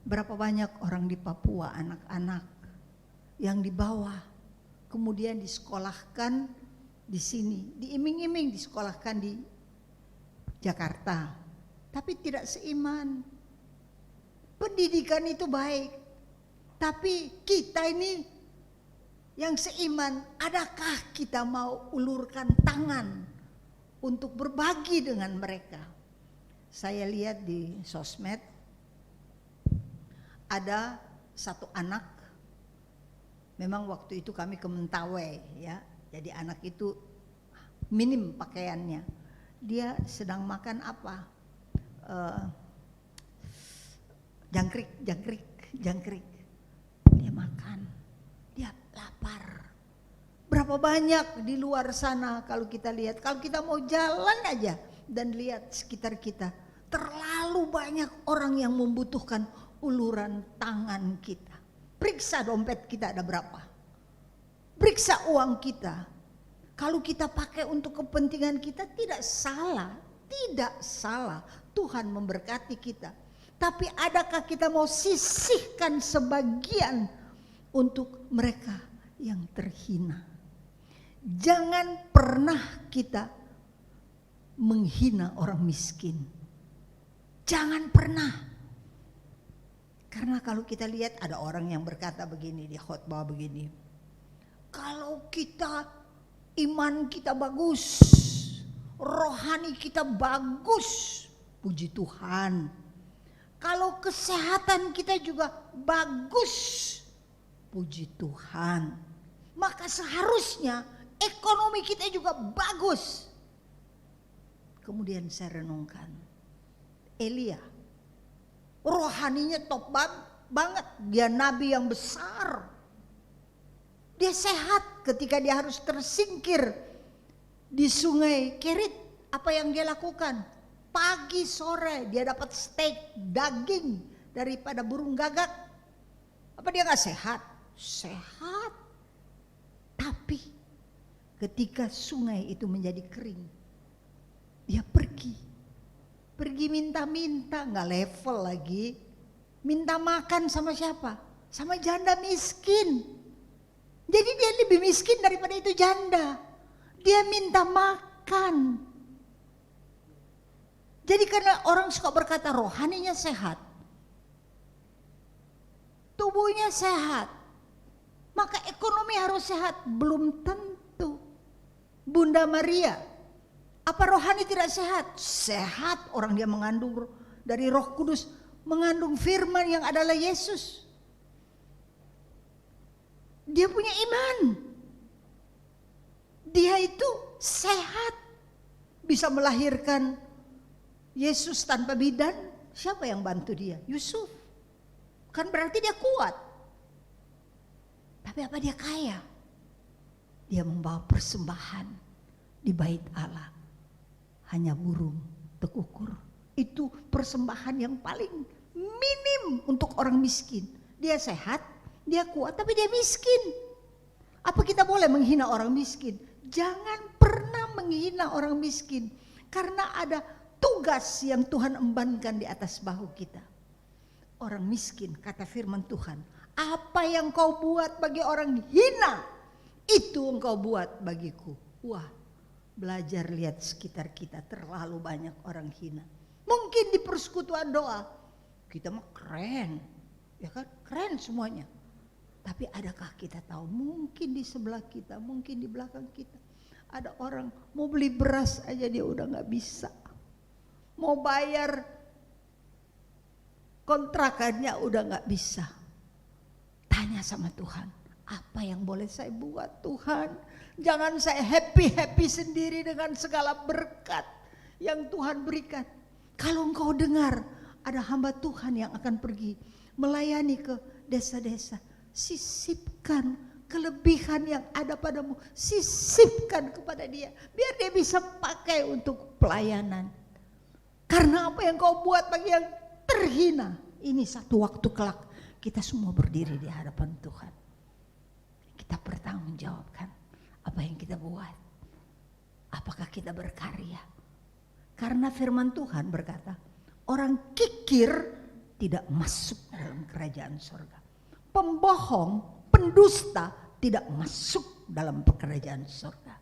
Berapa banyak orang di Papua, anak-anak yang dibawa, kemudian disekolahkan di sini, diiming-iming disekolahkan di Jakarta, tapi tidak seiman. Pendidikan itu baik, tapi kita ini yang seiman, adakah kita mau ulurkan tangan untuk berbagi dengan mereka? Saya lihat di sosmed ada satu anak, memang waktu itu kami ke Mentawai ya, jadi anak itu minim pakaiannya. Dia sedang makan apa? Jangkrik. Dia makan, dia lapar. Berapa banyak di luar sana kalau kita lihat, kalau kita mau jalan aja dan lihat sekitar kita, terlalu banyak orang yang membutuhkan uluran tangan kita. Periksa dompet kita ada berapa, periksa uang kita. Kalau kita pakai untuk kepentingan kita tidak salah, tidak salah. Tuhan memberkati kita. Tapi adakah kita mau sisihkan sebagian untuk mereka yang terhina? Jangan pernah kita menghina orang miskin. Jangan pernah. Karena kalau kita lihat ada orang yang berkata begini di khotbah begini. Kalau kita iman kita bagus, rohani kita bagus, puji Tuhan. Kalau kesehatan kita juga bagus, puji Tuhan. Maka seharusnya ekonomi kita juga bagus. Kemudian saya renungkan, Elia, rohaninya top banget, dia nabi yang besar. Dia sehat ketika dia harus tersingkir di sungai Kerit. Apa yang dia lakukan? Pagi sore dia dapat steak daging daripada burung gagak. Apa dia gak sehat? Sehat. Tapi ketika sungai itu menjadi kering, dia pergi minta-minta, gak level lagi. Minta makan sama siapa? Sama janda miskin. Jadi dia lebih miskin daripada itu janda. Dia minta makan. Jadi karena orang suka berkata rohaninya sehat, tubuhnya sehat, maka ekonomi harus sehat. Belum tentu. Bunda Maria, apa rohani tidak sehat? Sehat, orang dia mengandung dari Roh Kudus, mengandung firman yang adalah Yesus. Dia punya iman. Dia itu sehat, bisa melahirkan Yesus tanpa bidan. Siapa yang bantu dia? Yusuf. Kan berarti dia kuat. Tapi apa dia kaya? Dia membawa persembahan di bait Allah. Hanya burung tekukur. Itu persembahan yang paling minim untuk orang miskin. Dia sehat, dia kuat, tapi dia miskin. Apa kita boleh menghina orang miskin? Jangan pernah menghina orang miskin. Karena ada tugas yang Tuhan embankan di atas bahu kita. Orang miskin, kata firman Tuhan, apa yang kau buat bagi orang hina, itu engkau buat bagiku. Wah, belajar lihat sekitar kita, terlalu banyak orang hina. Mungkin di persekutuan doa, kita mah keren, ya kan, keren semuanya. Tapi adakah kita tahu, mungkin di sebelah kita, mungkin di belakang kita, Ada orang mau beli beras aja dia udah gak bisa. Mau bayar kontrakannya udah gak bisa. Tanya sama Tuhan, apa yang boleh saya buat Tuhan? Jangan saya happy-happy sendiri dengan segala berkat yang Tuhan berikan. Kalau engkau dengar ada hamba Tuhan yang akan pergi melayani ke desa-desa, sisipkan kelebihan yang ada padamu, sisipkan kepada dia, biar dia bisa pakai untuk pelayanan. Karena apa yang kau buat bagi yang terhina, ini satu waktu kelak kita semua berdiri di hadapan Tuhan. Kita bertanggungjawabkan apa yang kita buat. Apakah kita berkarya? Karena firman Tuhan berkata, orang kikir tidak masuk dalam kerajaan surga. Pembohong, pendusta tidak masuk dalam kerajaan surga.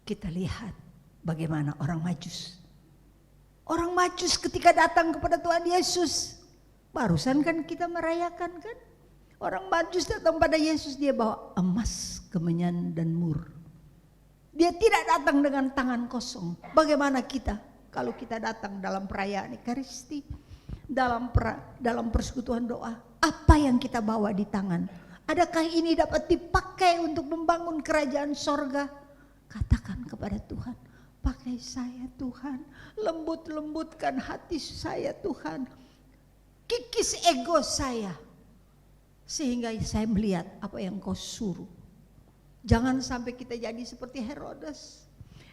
Kita lihat bagaimana orang Majus. Orang Majus ketika datang kepada Tuhan Yesus, barusan kan kita merayakan kan? Orang Majus datang pada Yesus, dia bawa emas, kemenyan dan mur. Dia tidak datang dengan tangan kosong. Bagaimana kita kalau kita datang dalam perayaan Ekaristi, dalam persekutuan doa, apa yang kita bawa di tangan? Adakah ini dapat dipakai untuk membangun kerajaan sorga? Katakan kepada Tuhan, pakai saya Tuhan, lembut-lembutkan hati saya Tuhan, kikis ego saya, sehingga saya melihat apa yang kau suruh. Jangan sampai kita jadi seperti Herodes.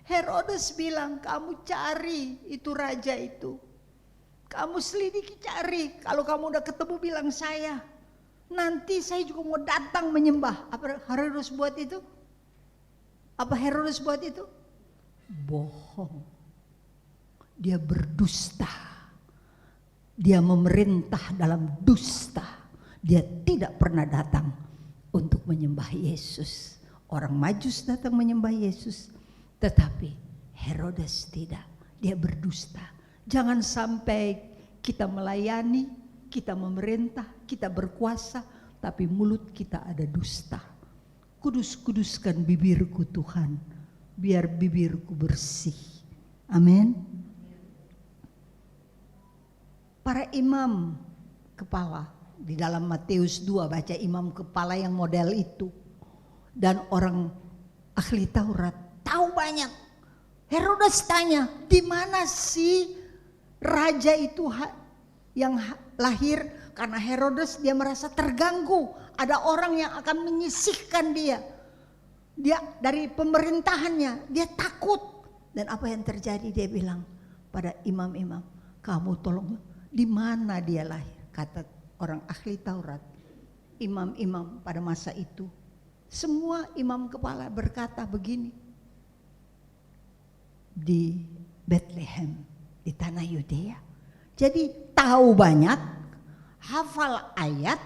Herodes bilang, kamu cari itu raja itu, kamu selidiki cari, kalau kamu udah ketemu bilang saya, nanti saya juga mau datang menyembah. Apa Herodes buat itu? Apa Herodes buat itu? Bohong. Dia berdusta. Dia memerintah dalam dusta. Dia tidak pernah datang untuk menyembah Yesus. Orang Majus datang menyembah Yesus, tetapi Herodes tidak. Dia berdusta. Jangan sampai kita melayani, kita memerintah, kita berkuasa, tapi mulut kita ada dusta. Kudus-kuduskan bibirku Tuhan, biar bibirku bersih. Amin. Para imam kepala, di dalam Matius 2 baca imam kepala yang model itu. Dan orang ahli Taurat tahu banyak. Herodes tanya, di mana sih raja itu yang lahir? Karena Herodes dia merasa terganggu. Ada orang yang akan menyisihkan dia. Dia dari pemerintahannya, dia takut. Dan apa yang terjadi? Dia bilang pada imam-imam, kamu tolong, di mana dia lahir? Kata orang ahli Taurat, imam-imam pada masa itu, semua imam kepala berkata begini, di Bethlehem, di tanah Yudea. Jadi tahu banyak, hafal ayat,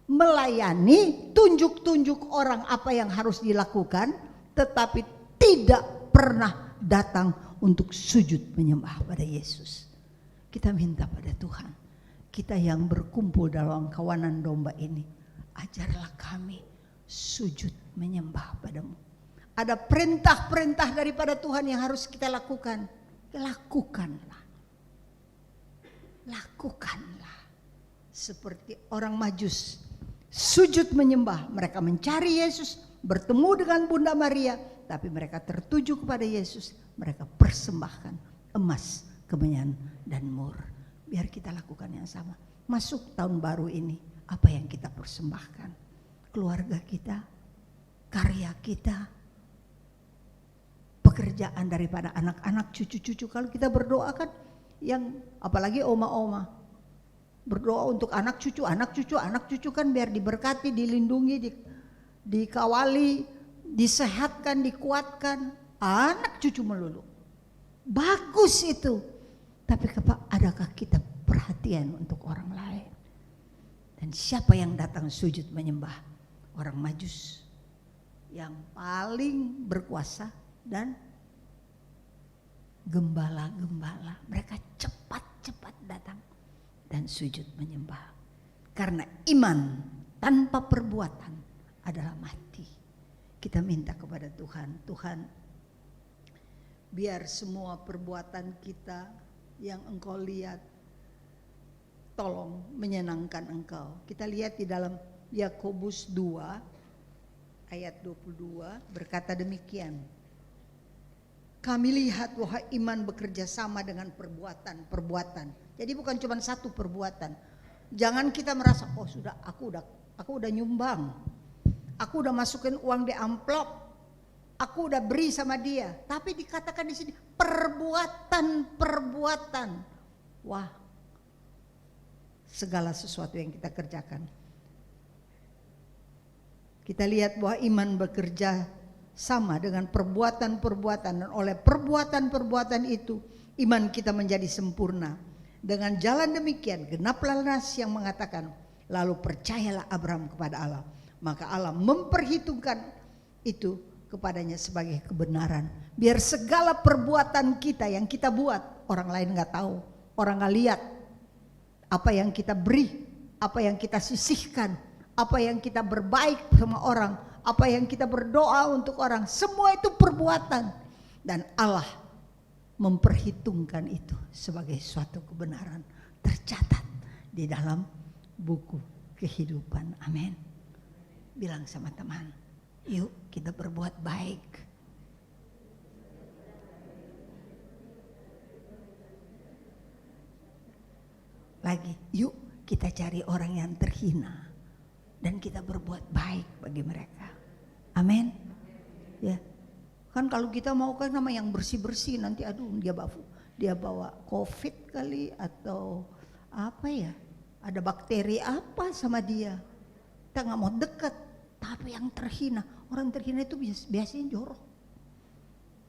melayani, tunjuk-tunjuk orang apa yang harus dilakukan, tetapi tidak pernah datang untuk sujud menyembah pada Yesus. Kita minta pada Tuhan, kita yang berkumpul dalam kawanan domba ini, ajarlah kami sujud menyembah padamu. Ada perintah-perintah daripada Tuhan yang harus kita lakukan. Lakukanlah. Lakukanlah. Seperti orang Majus, sujud menyembah. Mereka mencari Yesus, bertemu dengan Bunda Maria, tapi mereka tertuju kepada Yesus. Mereka persembahkan emas, kemenyan, dan mur. Biar kita lakukan yang sama. Masuk tahun baru ini, apa yang kita persembahkan? Keluarga kita, karya kita, pekerjaan daripada anak-anak, cucu-cucu. Kalau kita berdoa kan, yang apalagi oma-oma, berdoa untuk anak cucu kan biar diberkati, dilindungi, dikawali, disehatkan, dikuatkan. Anak cucu melulu. Bagus itu. Tapi adakah kita perhatian untuk orang lain? Dan siapa yang datang sujud menyembah? Orang Majus yang paling berkuasa dan gembala-gembala. Mereka cepat-cepat datang dan sujud menyembah. Karena iman tanpa perbuatan adalah mati. Kita minta kepada Tuhan, Tuhan biar semua perbuatan kita yang Engkau lihat tolong menyenangkan Engkau. Kita lihat di dalam Yakobus 2 ayat 22 berkata demikian. Kami lihat bahwa iman bekerja sama dengan perbuatan. Jadi bukan cuma satu perbuatan. Jangan kita merasa oh sudah aku udah nyumbang. Aku udah masukin uang di amplop. Aku udah beri sama dia. Tapi dikatakan di sini perbuatan. Wah. Segala sesuatu yang kita kerjakan. Kita lihat bahwa iman bekerja sama dengan perbuatan-perbuatan, dan oleh perbuatan-perbuatan itu iman kita menjadi sempurna. Dengan jalan demikian genaplah nas yang mengatakan, lalu percayalah Abraham kepada Allah, maka Allah memperhitungkan itu kepadanya sebagai kebenaran. Biar segala perbuatan kita yang kita buat orang lain nggak tahu, orang nggak lihat apa yang kita beri, apa yang kita sisihkan, apa yang kita berbaik sama orang, apa yang kita berdoa untuk orang, semua itu perbuatan. Dan Allah memperhitungkan itu sebagai suatu kebenaran, tercatat di dalam buku kehidupan. Amin. Bilang sama teman, yuk kita berbuat baik. Lagi, yuk kita cari orang yang terhina dan kita berbuat baik bagi mereka. Amin. Ya. Kan kalau kita mau kan sama yang bersih-bersih, nanti aduh dia bawa COVID kali atau apa ya, ada bakteri apa sama dia, kita nggak mau dekat. Tapi yang terhina, orang terhina itu biasanya jorok,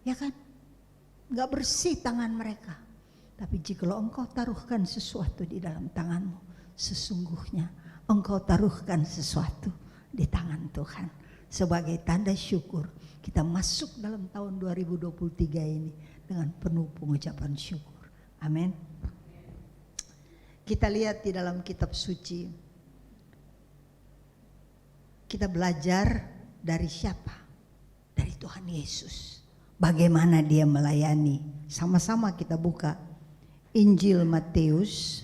ya kan, nggak bersih tangan mereka. Tapi jikalau engkau taruhkan sesuatu di dalam tanganmu, sesungguhnya engkau taruhkan sesuatu di tangan Tuhan. Sebagai tanda syukur kita masuk dalam tahun 2023 ini dengan penuh pengucapan syukur. Amin. Kita lihat di dalam kitab suci, kita belajar dari siapa? Dari Tuhan Yesus. Bagaimana dia melayani. Sama-sama kita buka Injil Matius.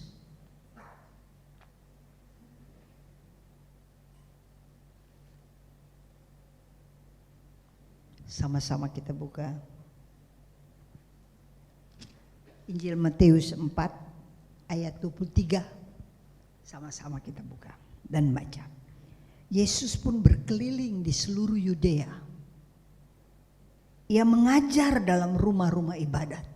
Sama-sama kita buka Injil Matius 4 ayat 23. Sama-sama kita buka dan baca. Yesus pun berkeliling di seluruh Yudea. Ia mengajar dalam rumah-rumah ibadat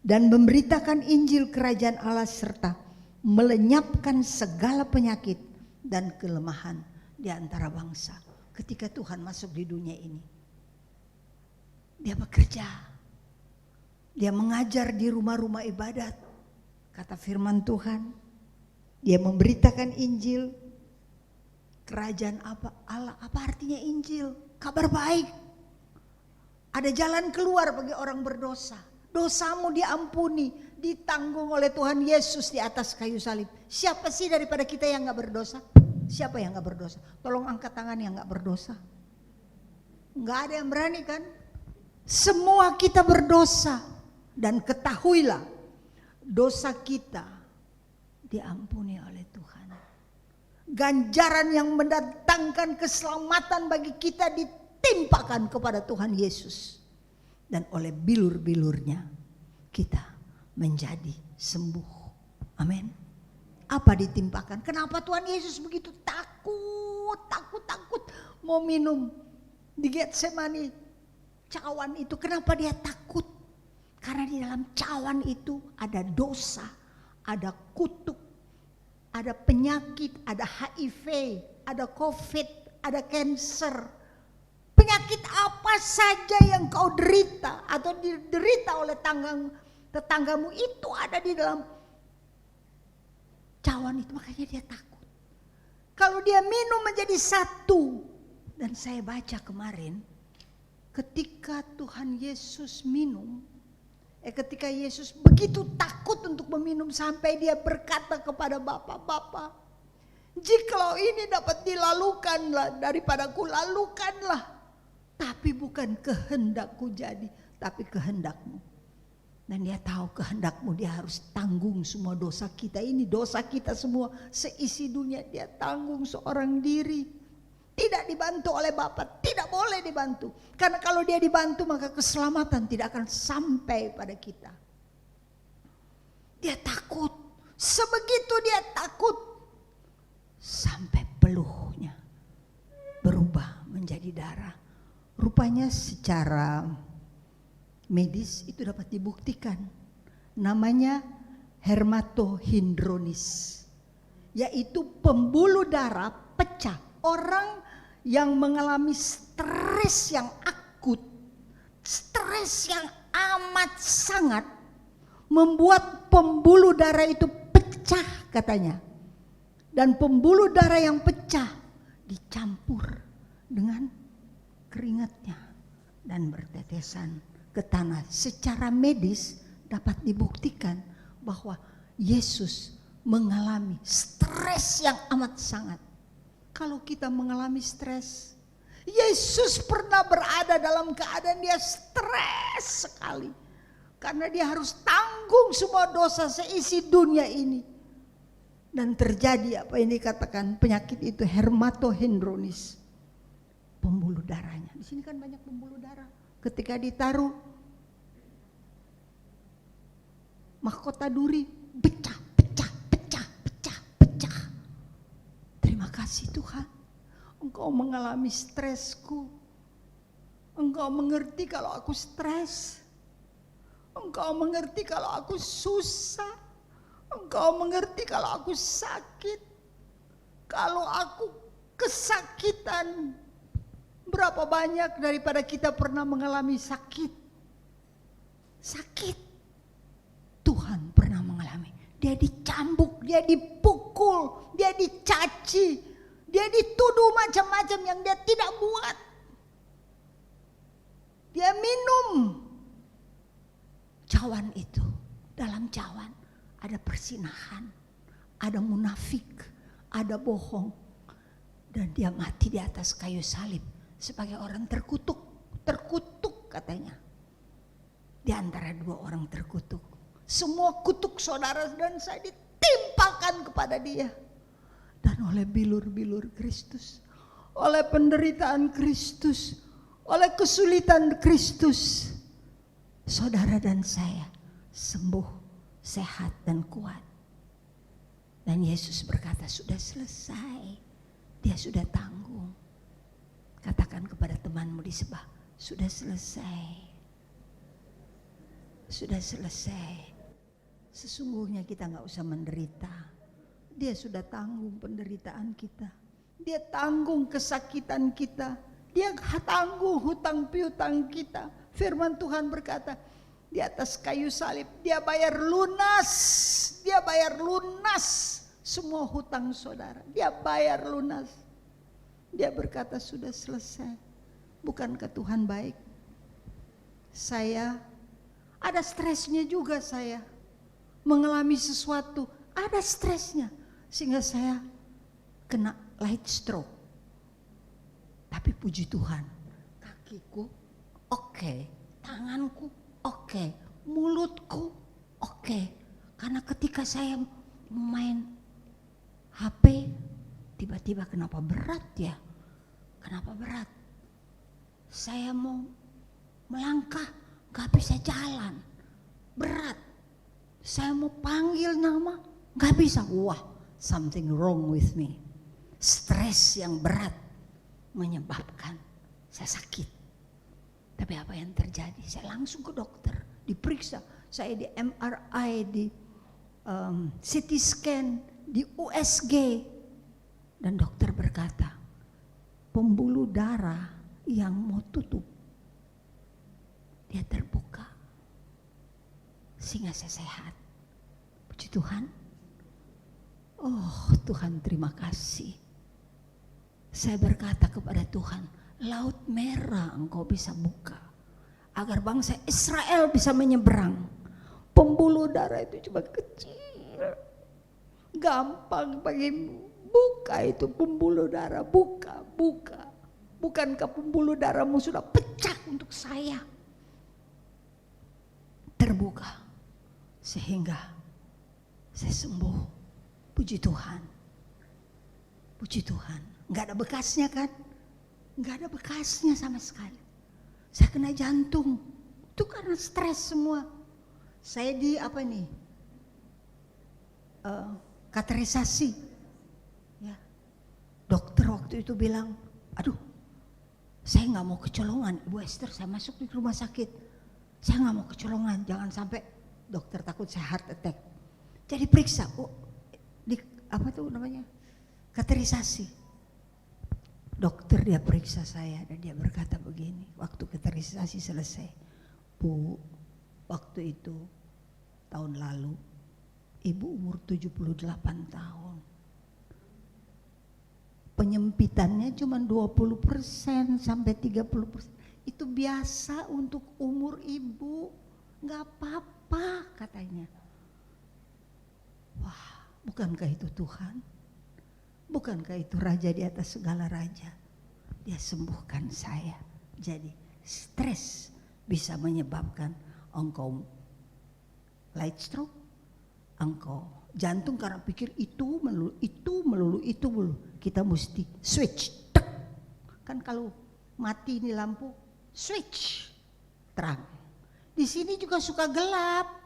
dan memberitakan Injil kerajaan Allah serta melenyapkan segala penyakit dan kelemahan di antara bangsa. Ketika Tuhan masuk di dunia ini, dia bekerja, dia mengajar di rumah-rumah ibadat. Kata firman Tuhan, dia memberitakan Injil kerajaan Allah. Apa artinya Injil? Kabar baik. Ada jalan keluar bagi orang berdosa. Dosamu diampuni, ditanggung oleh Tuhan Yesus di atas kayu salib. Siapa sih daripada kita yang gak berdosa? Siapa yang gak berdosa? Tolong angkat tangan yang gak berdosa. Gak ada yang berani kan? Semua kita berdosa. Dan ketahuilah, dosa kita diampuni oleh Tuhan. Ganjaran yang mendatangkan keselamatan bagi kita ditimpakan kepada Tuhan Yesus. Dan oleh bilur-bilurnya kita menjadi sembuh. Amin. Apa ditimpakan? Kenapa Tuhan Yesus begitu takut mau minum di Getsemani cawan itu? Kenapa dia takut? Karena di dalam cawan itu ada dosa, ada kutuk, ada penyakit, ada HIV, ada COVID, ada cancer. Penyakit apa saja yang kau derita atau diderita oleh tetanggamu itu ada di dalam cawan itu. Makanya dia takut. Kalau dia minum menjadi satu. Dan saya baca kemarin, ketika Tuhan Yesus minum, ketika Yesus begitu takut untuk meminum sampai dia berkata kepada Bapa, Jikalau ini dapat dilalukanlah, daripadaku lalukanlah. Tapi bukan kehendakku jadi, tapi kehendakmu. Dan dia tahu kehendakmu, dia harus tanggung semua dosa kita. Ini dosa kita semua, seisi dunia dia tanggung seorang diri. Tidak dibantu oleh Bapa, tidak boleh dibantu. Karena kalau dia dibantu maka keselamatan tidak akan sampai pada kita. Dia takut, sebegitu dia takut, sampai peluhnya berubah menjadi darah. Rupanya secara medis itu dapat dibuktikan. Namanya hermatohidrosis, yaitu pembuluh darah pecah. Orang yang mengalami stres yang akut, stres yang amat sangat, membuat pembuluh darah itu pecah katanya. Dan pembuluh darah yang pecah dicampur dengan keringatnya dan bertetesan ke tanah. Secara medis dapat dibuktikan bahwa Yesus mengalami stres yang amat sangat. Kalau kita mengalami stres, Yesus pernah berada dalam keadaan dia stres sekali. Karena dia harus tanggung semua dosa seisi dunia ini. Dan terjadi apa yang dikatakan penyakit itu hermatohidrosis. Pembuluh darahnya. Di sini kan banyak pembuluh darah. Ketika ditaruh mahkota duri, pecah. Terima kasih Tuhan. Engkau mengalami stresku. Engkau mengerti kalau aku stres. Engkau mengerti kalau aku susah. Engkau mengerti kalau aku sakit. Kalau aku kesakitan. Berapa banyak daripada kita pernah mengalami sakit? Sakit. Tuhan pernah mengalami. Dia dicambuk, dia dipukul, dia dicaci, dia dituduh macam-macam yang dia tidak buat. Dia minum cawan itu. Dalam cawan ada persinahan, ada munafik, ada bohong. Dan dia mati di atas kayu salib sebagai orang terkutuk katanya. Di antara dua orang terkutuk. Semua kutuk saudara dan saya ditimpakan kepada dia. Dan oleh bilur-bilur Kristus, oleh penderitaan Kristus, oleh kesulitan Kristus, saudara dan saya sembuh, sehat dan kuat. Dan Yesus berkata, sudah selesai. Dia sudah tanggung. Katakan kepada temanmu di sebelah, sudah selesai. Sudah selesai. Sesungguhnya kita gak usah menderita. Dia sudah tanggung penderitaan kita. Dia tanggung kesakitan kita. Dia tanggung hutang piutang kita. Firman Tuhan berkata, di atas kayu salib dia bayar lunas. Dia bayar lunas semua hutang saudara. Dia bayar lunas. Dia berkata sudah selesai. Bukankah Tuhan baik? Saya ada stresnya juga, saya mengalami sesuatu, ada stresnya. Sehingga saya kena light stroke. Tapi puji Tuhan, kakiku oke, tanganku oke, mulutku oke. Karena ketika saya main HP, tiba-tiba kenapa berat ya? Kenapa berat? Saya mau melangkah, gak bisa jalan, berat. Saya mau panggil nama, gak bisa. Wah, something wrong with me. Stres yang berat menyebabkan saya sakit. Tapi apa yang terjadi? Saya langsung ke dokter, diperiksa. Saya di MRI, di CT scan, di USG. Dan dokter berkata, pembuluh darah yang mau tutup, dia terbuka. Sehingga saya sehat. Puji Tuhan. Oh Tuhan, terima kasih. Saya berkata kepada Tuhan, laut merah engkau bisa buka. Agar bangsa Israel bisa menyeberang. Pembuluh darah itu cuma kecil. Gampang bagi Buka itu pembuluh darah, buka. Bukankah pembuluh darahmu sudah pecah untuk saya? Terbuka sehingga saya sembuh. Puji Tuhan. Puji Tuhan. Nggak ada bekasnya kan? Nggak ada bekasnya sama sekali. Saya kena jantung. Itu karena stres semua. Saya di apa nih? Katerisasi. Ya. Dokter waktu itu bilang, aduh, saya nggak mau kecolongan, Ibu Esther. Saya masuk di rumah sakit, saya nggak mau kecolongan, jangan sampai dokter takut saya heart attack. Jadi periksa, di apa tuh namanya, katerisasi. Dokter dia periksa saya dan dia berkata begini, waktu katerisasi selesai, Bu, waktu itu tahun lalu, Ibu umur 78 tahun. Penyempitannya cuma 20% sampai 30%. Itu biasa untuk umur ibu, nggak apa-apa katanya. Wah, bukankah itu Tuhan? Bukankah itu Raja di atas segala raja? Dia sembuhkan saya. Jadi stres bisa menyebabkan engkau light stroke, engkau jantung karena pikir itu melulu. Kita mesti switch. Tek. Kan kalau mati ini lampu, switch terang. Di sini juga suka gelap.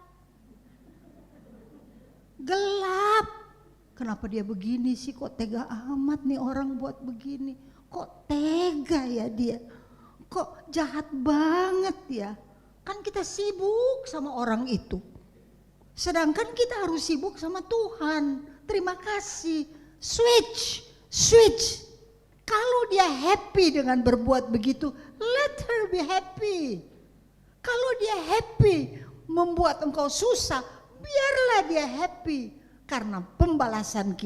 Gelap. Kenapa dia begini sih? Kok tega amat nih orang buat begini? Kok tega ya dia? Kok jahat banget ya? Kan kita sibuk sama orang itu. Sedangkan kita harus sibuk sama Tuhan. Terima kasih. Switch. Kalau dia happy dengan berbuat begitu, let her be happy. Kalau dia happy membuat engkau susah, biarlah dia happy. Karena pembalasan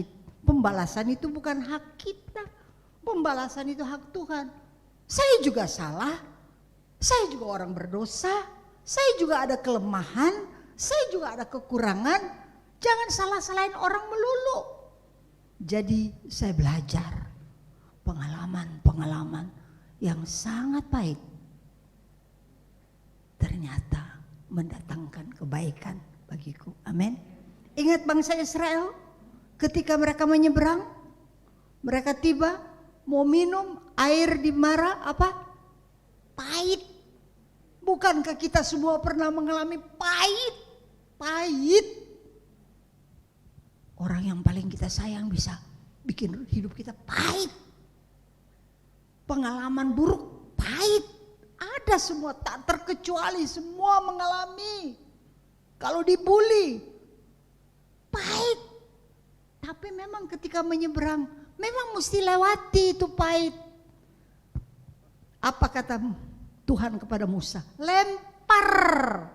itu bukan hak kita. Pembalasan itu hak Tuhan. Saya juga salah. Saya juga orang berdosa. Saya juga ada kelemahan. Saya juga ada kekurangan. Jangan salah-salahin orang melulu. Jadi saya belajar pengalaman yang sangat pahit. Ternyata mendatangkan kebaikan bagiku. Amin. Ingat bangsa Israel ketika mereka menyeberang. Mereka tiba mau minum air di Mara apa? Pahit. Bukankah kita semua pernah mengalami pahit? Orang yang paling kita sayang bisa bikin hidup kita pahit. Pengalaman buruk pahit. Ada semua, tak terkecuali semua mengalami. Kalau dibully pahit. Tapi memang ketika menyeberang memang mesti lewati itu pahit. Apa kata Tuhan kepada Musa? Lempar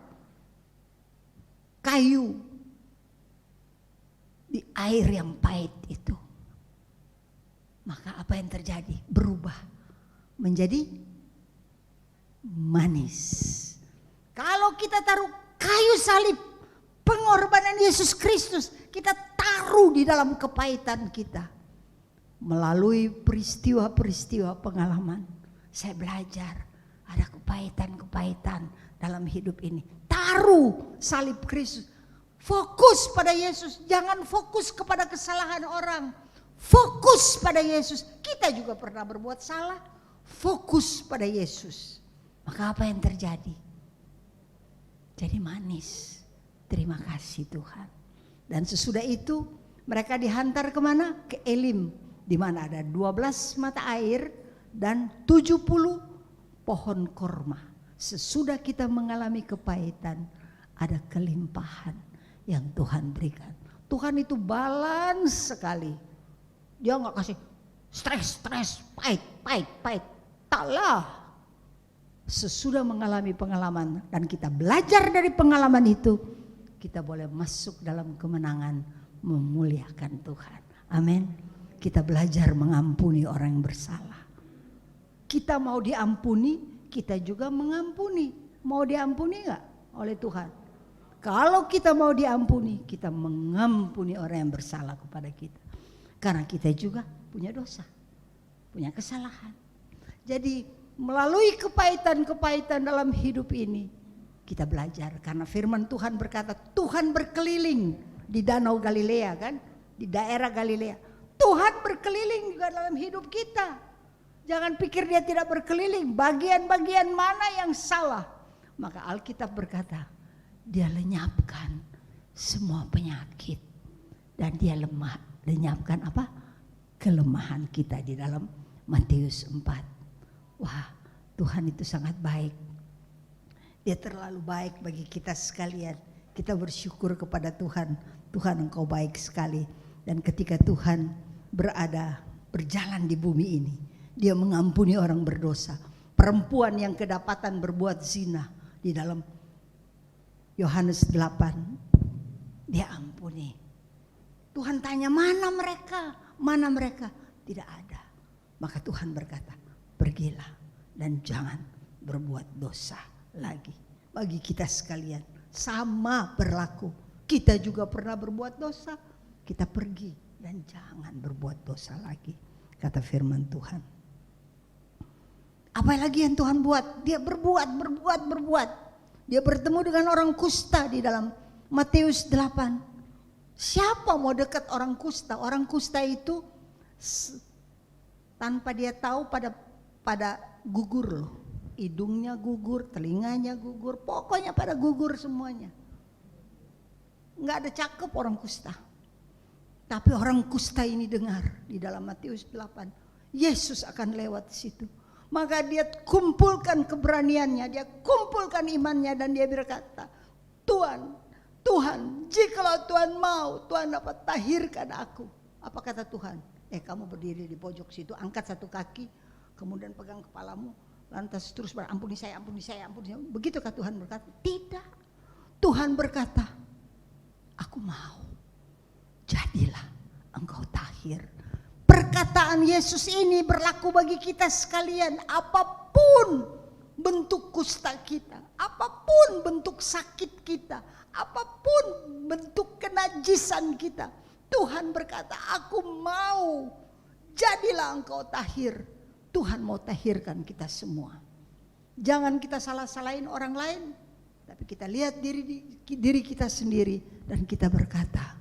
kayu di air yang pahit itu. Maka apa yang terjadi? Berubah menjadi manis. Kalau kita taruh kayu salib, pengorbanan Yesus Kristus, kita taruh di dalam kepahitan kita. Melalui peristiwa-peristiwa pengalaman, saya belajar ada kepahitan-kepahitan dalam hidup ini. Taruh salib Kristus. Fokus pada Yesus, jangan fokus kepada kesalahan orang. Fokus pada Yesus. Kita juga pernah berbuat salah. Fokus pada Yesus. Maka apa yang terjadi? Jadi manis. Terima kasih Tuhan. Dan sesudah itu mereka dihantar kemana? Ke Elim. Di mana ada 12 mata air dan 70 pohon korma. Sesudah kita mengalami kepahitan, ada kelimpahan yang Tuhan berikan. Tuhan itu balance sekali. Dia nggak kasih stres, pahit. Taklah. Sesudah mengalami pengalaman dan kita belajar dari pengalaman itu, kita boleh masuk dalam kemenangan memuliakan Tuhan. Amin. Kita belajar mengampuni orang yang bersalah. Kita mau diampuni, kita juga mengampuni. Mau diampuni nggak oleh Tuhan? Kalau kita mau diampuni, kita mengampuni orang yang bersalah kepada kita. Karena kita juga punya dosa, punya kesalahan. Jadi melalui kepahitan-kepahitan dalam hidup ini kita belajar. Karena firman Tuhan berkata, Tuhan berkeliling di danau Galilea kan, di daerah Galilea. Tuhan berkeliling juga dalam hidup kita. Jangan pikir dia tidak berkeliling, bagian-bagian mana yang salah. Maka Alkitab berkata, dia lenyapkan semua penyakit. Dan dia lenyapkan apa? Kelemahan kita di dalam Matius 4. Wah, Tuhan itu sangat baik. Dia terlalu baik bagi kita sekalian. Kita bersyukur kepada Tuhan. Tuhan, Engkau baik sekali. Dan ketika Tuhan berjalan di bumi ini, dia mengampuni orang berdosa. Perempuan yang kedapatan berbuat zina di dalam Yohanes 8, dia ampuni. Tuhan tanya, mana mereka? Mana mereka? Tidak ada. Maka Tuhan berkata, pergilah dan jangan berbuat dosa lagi. Bagi kita sekalian sama berlaku. Kita juga pernah berbuat dosa. Kita pergi dan jangan berbuat dosa lagi, kata firman Tuhan. Apa lagi yang Tuhan buat? Dia berbuat. Dia bertemu dengan orang kusta di dalam Matius 8. Siapa mau dekat orang kusta? Orang kusta itu tanpa dia tahu pada gugur loh. Hidungnya gugur, telinganya gugur, pokoknya pada gugur semuanya. Enggak ada cakep orang kusta. Tapi orang kusta ini dengar di dalam Matius 8, Yesus akan lewat situ. Maka dia kumpulkan keberaniannya, dia kumpulkan imannya dan dia berkata, Tuhan, jikalau Tuhan mau, Tuhan dapat tahirkan aku. Apa kata Tuhan? Kamu berdiri di pojok situ, angkat satu kaki, kemudian pegang kepalamu, lantas terus ampuni saya. Begitukah Tuhan berkata? Tidak. Tuhan berkata, aku mau, jadilah engkau tahir. Perkataan Yesus ini berlaku bagi kita sekalian. Apapun bentuk kusta kita, apapun bentuk sakit kita, apapun bentuk kenajisan kita, Tuhan berkata, aku mau, jadilah engkau tahir. Tuhan mau tahirkan kita semua. Jangan kita salah-salahin orang lain, tapi kita lihat diri kita sendiri dan kita berkata,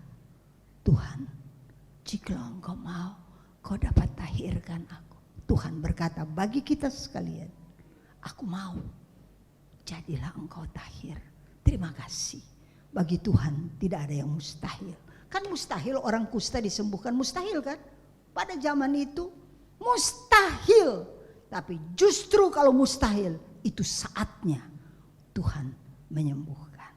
Tuhan, jika engkau mau, kau dapat tahirkan aku. Tuhan berkata bagi kita sekalian, aku mau, jadilah engkau tahir. Terima kasih. Bagi Tuhan tidak ada yang mustahil. Kan mustahil orang kusta disembuhkan, mustahil kan? Pada zaman itu mustahil. Tapi justru kalau mustahil, itu saatnya Tuhan menyembuhkan,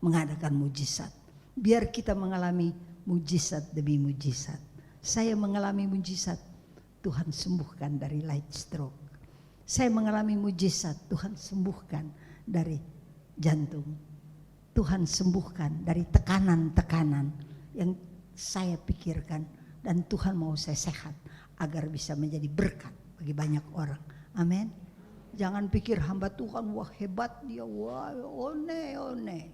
mengadakan mujizat. Biar kita mengalami mujizat demi mujizat. Saya mengalami mujizat, Tuhan sembuhkan dari light stroke. Saya mengalami mujizat, Tuhan sembuhkan dari jantung. Tuhan sembuhkan dari tekanan-tekanan yang saya pikirkan. Dan Tuhan mau saya sehat agar bisa menjadi berkat bagi banyak orang. Amin. Jangan pikir hamba Tuhan, wah hebat dia, wah one.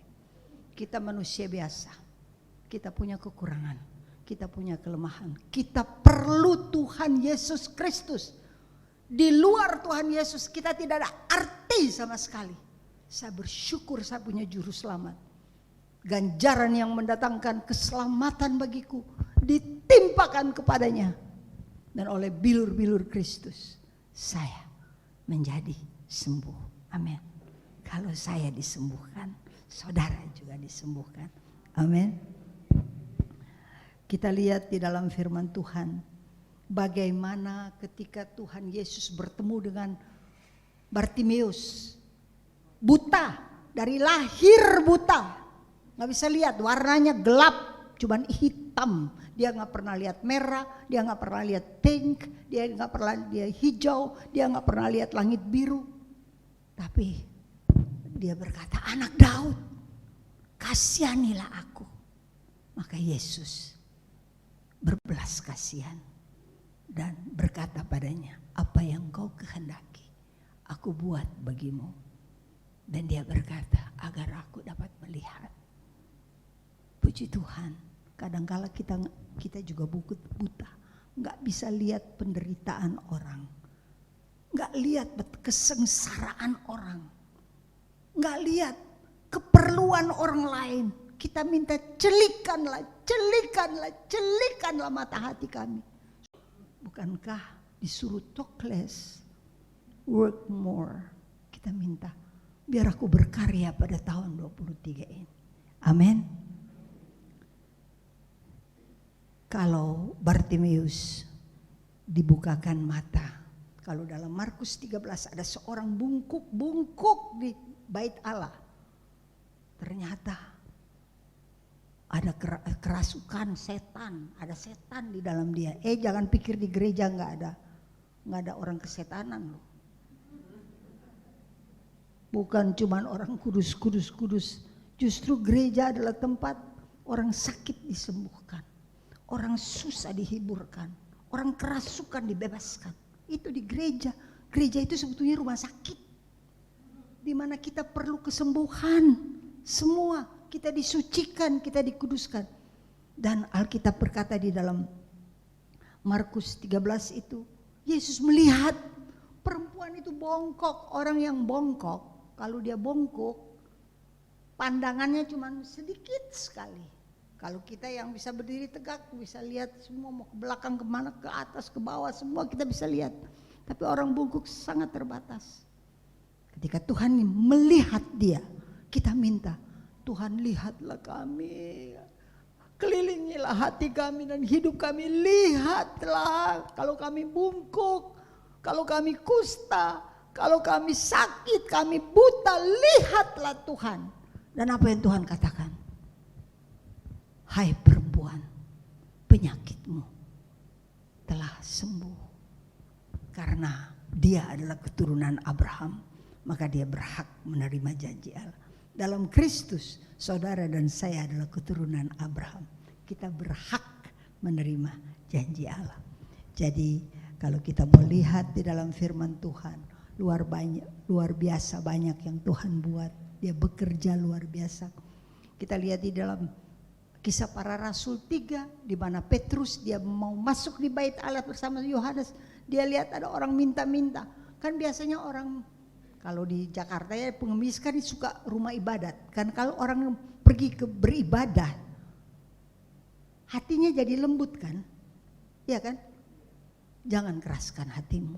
Kita manusia biasa. Kita punya kekurangan, kita punya kelemahan. Kita perlu Tuhan Yesus Kristus. Di luar Tuhan Yesus kita tidak ada arti sama sekali. Saya bersyukur saya punya juru selamat. Ganjaran yang mendatangkan keselamatan bagiku ditimpakan kepadanya. Dan oleh bilur-bilur Kristus saya menjadi sembuh. Amin. Kalau saya disembuhkan, saudara juga disembuhkan. Amin. Kita lihat di dalam firman Tuhan, bagaimana ketika Tuhan Yesus bertemu dengan Bartimeus, buta, dari lahir buta, nggak bisa lihat, warnanya gelap, cuman hitam. Dia nggak pernah lihat merah, dia nggak pernah lihat pink, dia nggak pernah lihat hijau, dia nggak pernah lihat langit biru. Tapi dia berkata, anak Daud, kasihanilah aku. Maka Yesus berbelas kasihan dan berkata padanya, apa yang kau kehendaki aku buat bagimu. Dan dia berkata, agar aku dapat melihat. Puji Tuhan, Kadangkala kita juga buta, nggak bisa lihat penderitaan orang, nggak lihat kesengsaraan orang, nggak lihat keperluan orang lain. Kita minta celikanlah mata hati kami. Bukankah disuruh talk less, work more? Kita minta, biar aku berkarya pada tahun 23 ini. Amin. Kalau Bartimeus dibukakan mata, kalau dalam Markus 13 ada seorang bungkuk di bait Allah, ternyata ada kerasukan setan, ada setan di dalam dia. Jangan pikir di gereja nggak ada orang kesetanan loh. Bukan cuman orang kudus. Justru gereja adalah tempat orang sakit disembuhkan, orang susah dihiburkan, orang kerasukan dibebaskan. Itu di gereja. Gereja itu sebetulnya rumah sakit, di mana kita perlu kesembuhan semua. Kita disucikan, kita dikuduskan. Dan Alkitab berkata di dalam Markus 13 itu, Yesus melihat perempuan itu bongkok. Orang yang bongkok, kalau dia bongkok, pandangannya cuma sedikit sekali. Kalau kita yang bisa berdiri tegak, bisa lihat semua, mau ke belakang, kemana, ke atas, ke bawah, semua kita bisa lihat. Tapi orang bongkok sangat terbatas. Ketika Tuhan melihat dia, kita minta, Tuhan lihatlah kami, kelilingilah hati kami dan hidup kami, lihatlah kalau kami bungkuk, kalau kami kusta, kalau kami sakit, kami buta, lihatlah Tuhan. Dan apa yang Tuhan katakan? Hai perempuan, penyakitmu telah sembuh. Karena dia adalah keturunan Abraham, maka dia berhak menerima janji Allah. Dalam Kristus, saudara dan saya adalah keturunan Abraham. Kita berhak menerima janji Allah. Jadi kalau kita mau lihat di dalam firman Tuhan, luar biasa banyak yang Tuhan buat. Dia bekerja luar biasa. Kita lihat di dalam Kisah Para Rasul 3, di mana Petrus dia mau masuk di bait Allah bersama Yohanes. Dia lihat ada orang minta-minta. Kan biasanya orang, kalau di Jakarta ya pengemis kan suka rumah ibadat. Kan kalau orang pergi ke beribadah, hatinya jadi lembut kan? Iya kan? Jangan keraskan hatimu.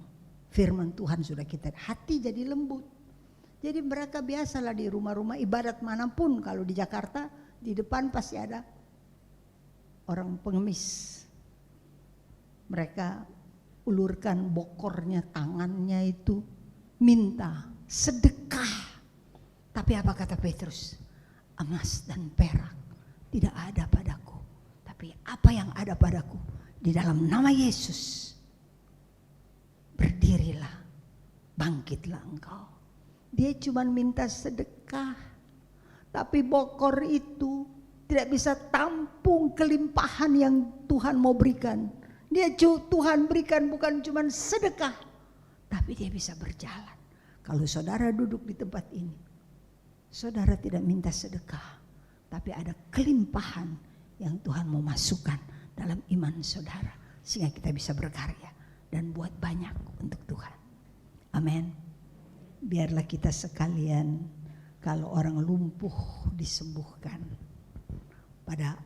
Firman Tuhan sudah kita, hati jadi lembut. Jadi mereka biasalah di rumah-rumah ibadat manapun, kalau di Jakarta di depan pasti ada orang pengemis. Mereka ulurkan bokornya, tangannya itu minta sedekah. Tapi apa kata Petrus? Emas dan perak tidak ada padaku, tapi apa yang ada padaku, di dalam nama Yesus berdirilah, bangkitlah engkau. Dia cuma minta sedekah, tapi bokor itu tidak bisa tampung kelimpahan yang Tuhan mau berikan. Tuhan berikan bukan cuma sedekah, tapi dia bisa berjalan. Kalau saudara duduk di tempat ini, saudara tidak minta sedekah, tapi ada kelimpahan yang Tuhan mau masukkan dalam iman saudara, sehingga kita bisa berkarya dan buat banyak untuk Tuhan. Amin. Biarlah kita sekalian, kalau orang lumpuh disembuhkan, pada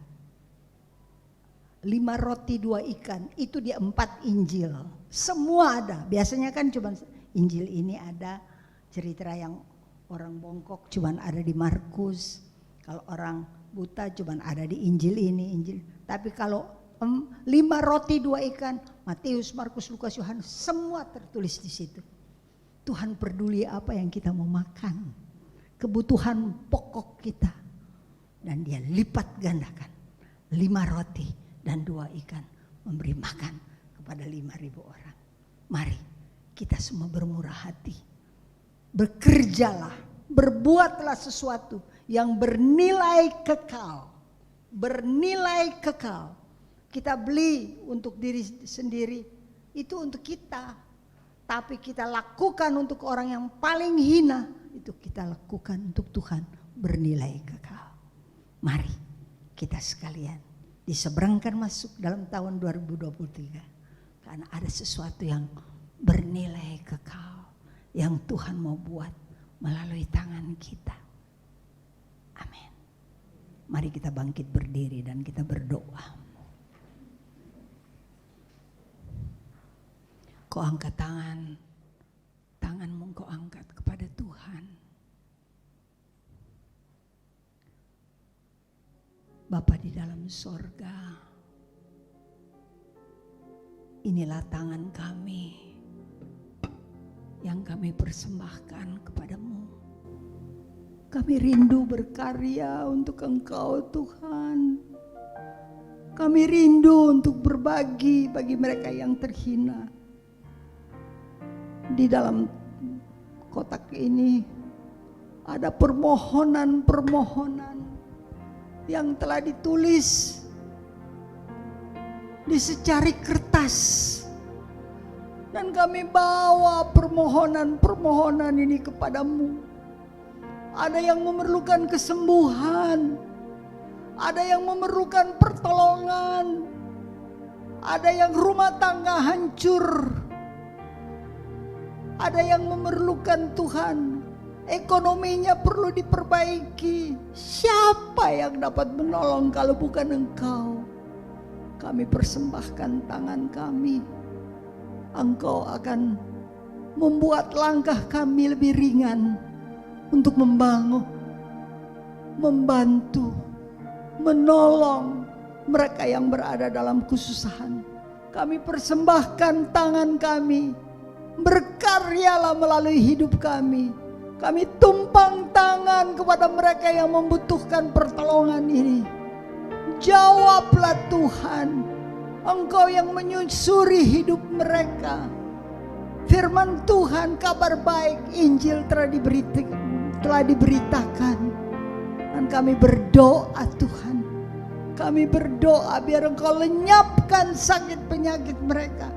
5 roti 2 ikan, itu dia 4 Injil, semua ada. Biasanya kan cuma Injil ini ada cerita yang orang bongkok cuman ada di Markus, kalau orang buta cuman ada di Injil ini, Injil. Tapi kalau 5 roti 2 ikan, Matius, Markus, Lukas, Yohanes, semua tertulis di situ. Tuhan peduli apa yang kita mau makan, kebutuhan pokok kita, dan dia lipat gandakan 5 roti dan 2 ikan, memberi makan kepada 5.000 orang. Mari kita semua bermurah hati, bekerjalah, berbuatlah sesuatu yang bernilai kekal, bernilai kekal. Kita beli untuk diri sendiri, itu untuk kita. Tapi kita lakukan untuk orang yang paling hina, itu kita lakukan untuk Tuhan, bernilai kekal. Mari kita sekalian diseberangkan masuk dalam tahun 2023. Karena ada sesuatu yang bernilai kekal yang Tuhan mau buat melalui tangan kita. Amin. Mari kita bangkit berdiri dan kita berdoa. Kau angkat tanganmu kau angkat kepada Tuhan. Bapa di dalam sorga, inilah tangan kami yang kami persembahkan kepadamu. Kami rindu berkarya untuk Engkau Tuhan. Kami rindu untuk berbagi bagi mereka yang terhina. Di dalam kotak ini ada permohonan-permohonan yang telah ditulis di secari kertas. Dan kami bawa permohonan-permohonan ini kepadamu. Ada yang memerlukan kesembuhan, ada yang memerlukan pertolongan, ada yang rumah tangga hancur, ada yang memerlukan Tuhan, ekonominya perlu diperbaiki. Siapa yang dapat menolong kalau bukan Engkau? Kami persembahkan tangan kami. Engkau akan membuat langkah kami lebih ringan untuk membangun, membantu, menolong mereka yang berada dalam kesusahan. Kami persembahkan tangan kami. Berkaryalah melalui hidup kami. Kami tumpang tangan kepada mereka yang membutuhkan pertolongan ini. Jawablah Tuhan. Engkau yang menyusuri hidup mereka. Firman Tuhan, kabar baik, Injil telah diberitakan. Dan kami berdoa Tuhan. Kami berdoa biar Engkau lenyapkan sakit penyakit mereka.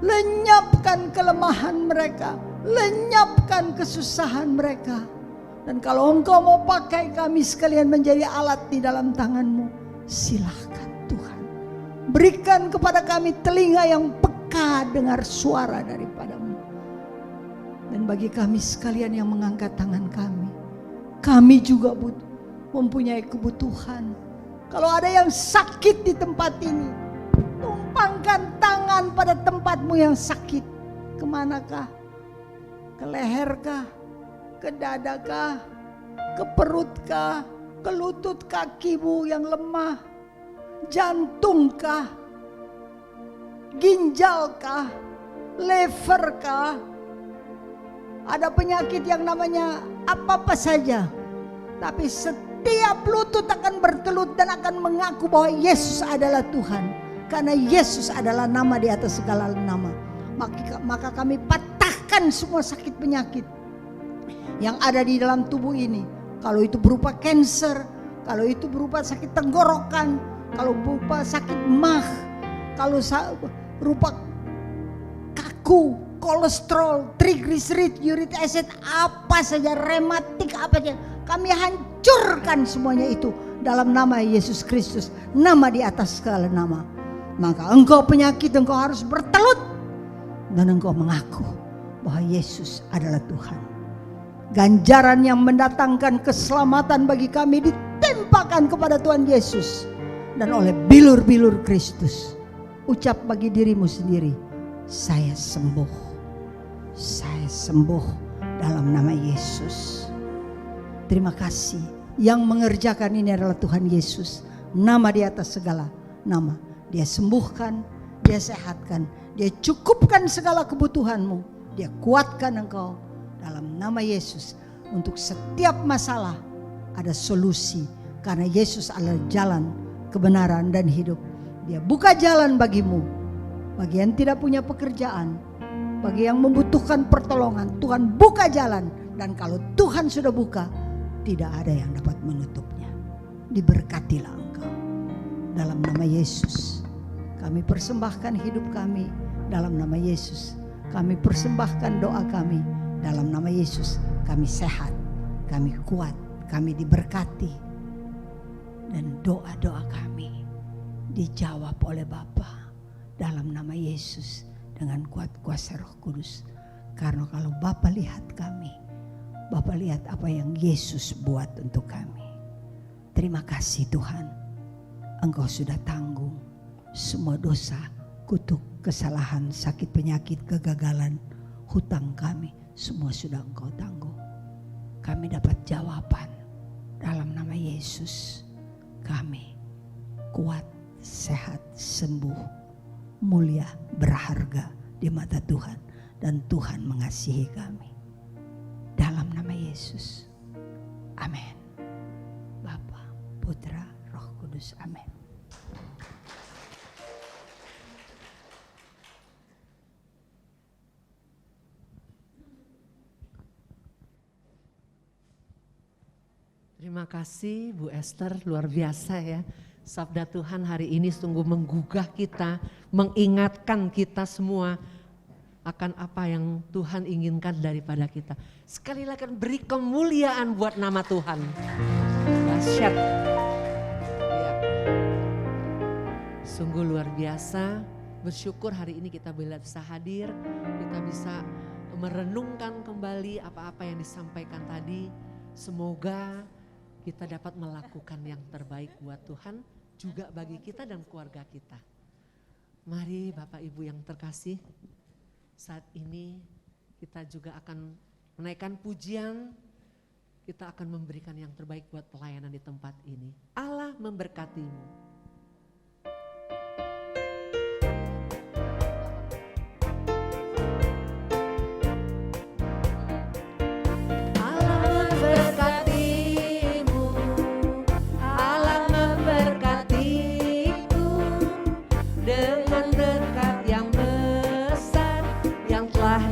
Lenyapkan kelemahan mereka, lenyapkan kesusahan mereka. Dan kalau Engkau mau pakai kami sekalian menjadi alat di dalam tangan-Mu, silakan Tuhan. Berikan kepada kami telinga yang peka dengar suara daripada-Mu. Dan bagi kami sekalian yang mengangkat tangan kami juga mempunyai kebutuhan. Kalau ada yang sakit di tempat ini, tumpangkan tangan pada tempatmu yang sakit. Kemanakah? Ke leherkah? Ke dadakah? Ke perutkah? Ke lutut kakimu yang lemah? Jantungkah? Ginjalkah? Leverkah? Ada penyakit yang namanya apa-apa saja. Tapi setiap lutut akan bertelut dan akan mengaku bahwa Yesus adalah Tuhan. Karena Yesus adalah nama di atas segala nama. Maka kami patahkan semua sakit penyakit yang ada di dalam tubuh ini. Kalau itu berupa kanker, kalau itu berupa sakit tenggorokan, kalau berupa sakit mah, kalau berupa kaku, kolesterol, triglycerid, uric acid, apa saja, rematik, apa saja. Kami hancurkan semuanya itu dalam nama Yesus Kristus. Nama di atas segala nama. Maka engkau penyakit, engkau harus bertelut. Dan engkau mengaku bahwa Yesus adalah Tuhan. Ganjaran yang mendatangkan keselamatan bagi kami ditempahkan kepada Tuhan Yesus. Dan oleh bilur-bilur Kristus, ucap bagi dirimu sendiri, saya sembuh. Saya sembuh dalam nama Yesus. Terima kasih. Yang mengerjakan ini adalah Tuhan Yesus. Nama di atas segala nama. Dia sembuhkan, dia sehatkan, dia cukupkan segala kebutuhanmu. Dia kuatkan engkau dalam nama Yesus. Untuk setiap masalah ada solusi. Karena Yesus adalah jalan, kebenaran dan hidup. Dia buka jalan bagimu. Bagi yang tidak punya pekerjaan, bagi yang membutuhkan pertolongan, Tuhan buka jalan. Dan kalau Tuhan sudah buka, tidak ada yang dapat menutupnya. Diberkatilah engkau dalam nama Yesus. Kami persembahkan hidup kami dalam nama Yesus. Kami persembahkan doa kami dalam nama Yesus. Kami sehat, kami kuat, kami diberkati. Dan doa-doa kami dijawab oleh Bapa dalam nama Yesus dengan kuat kuasa Roh Kudus. Karena kalau Bapa lihat kami, Bapa lihat apa yang Yesus buat untuk kami. Terima kasih Tuhan, Engkau sudah tanggung semua dosa, kutuk, kesalahan, sakit, penyakit, kegagalan, hutang kami, semua sudah Engkau tanggung. Kami dapat jawaban dalam nama Yesus. Kami kuat, sehat, sembuh, mulia, berharga di mata Tuhan, dan Tuhan mengasihi kami. Dalam nama Yesus. Amin. Bapa, Putra, Roh Kudus. Amin. Terima kasih Bu Esther, luar biasa ya. Sabda Tuhan hari ini sungguh menggugah kita, mengingatkan kita semua akan apa yang Tuhan inginkan daripada kita. Sekali lagi beri kemuliaan buat nama Tuhan. Dahsyat. Ya. Sungguh luar biasa, bersyukur hari ini kita bisa hadir, kita bisa merenungkan kembali apa-apa yang disampaikan tadi. Semoga kita dapat melakukan yang terbaik buat Tuhan, juga bagi kita dan keluarga kita. Mari Bapak Ibu yang terkasih, saat ini kita juga akan menaikkan pujian, kita akan memberikan yang terbaik buat pelayanan di tempat ini. Allah memberkatimu.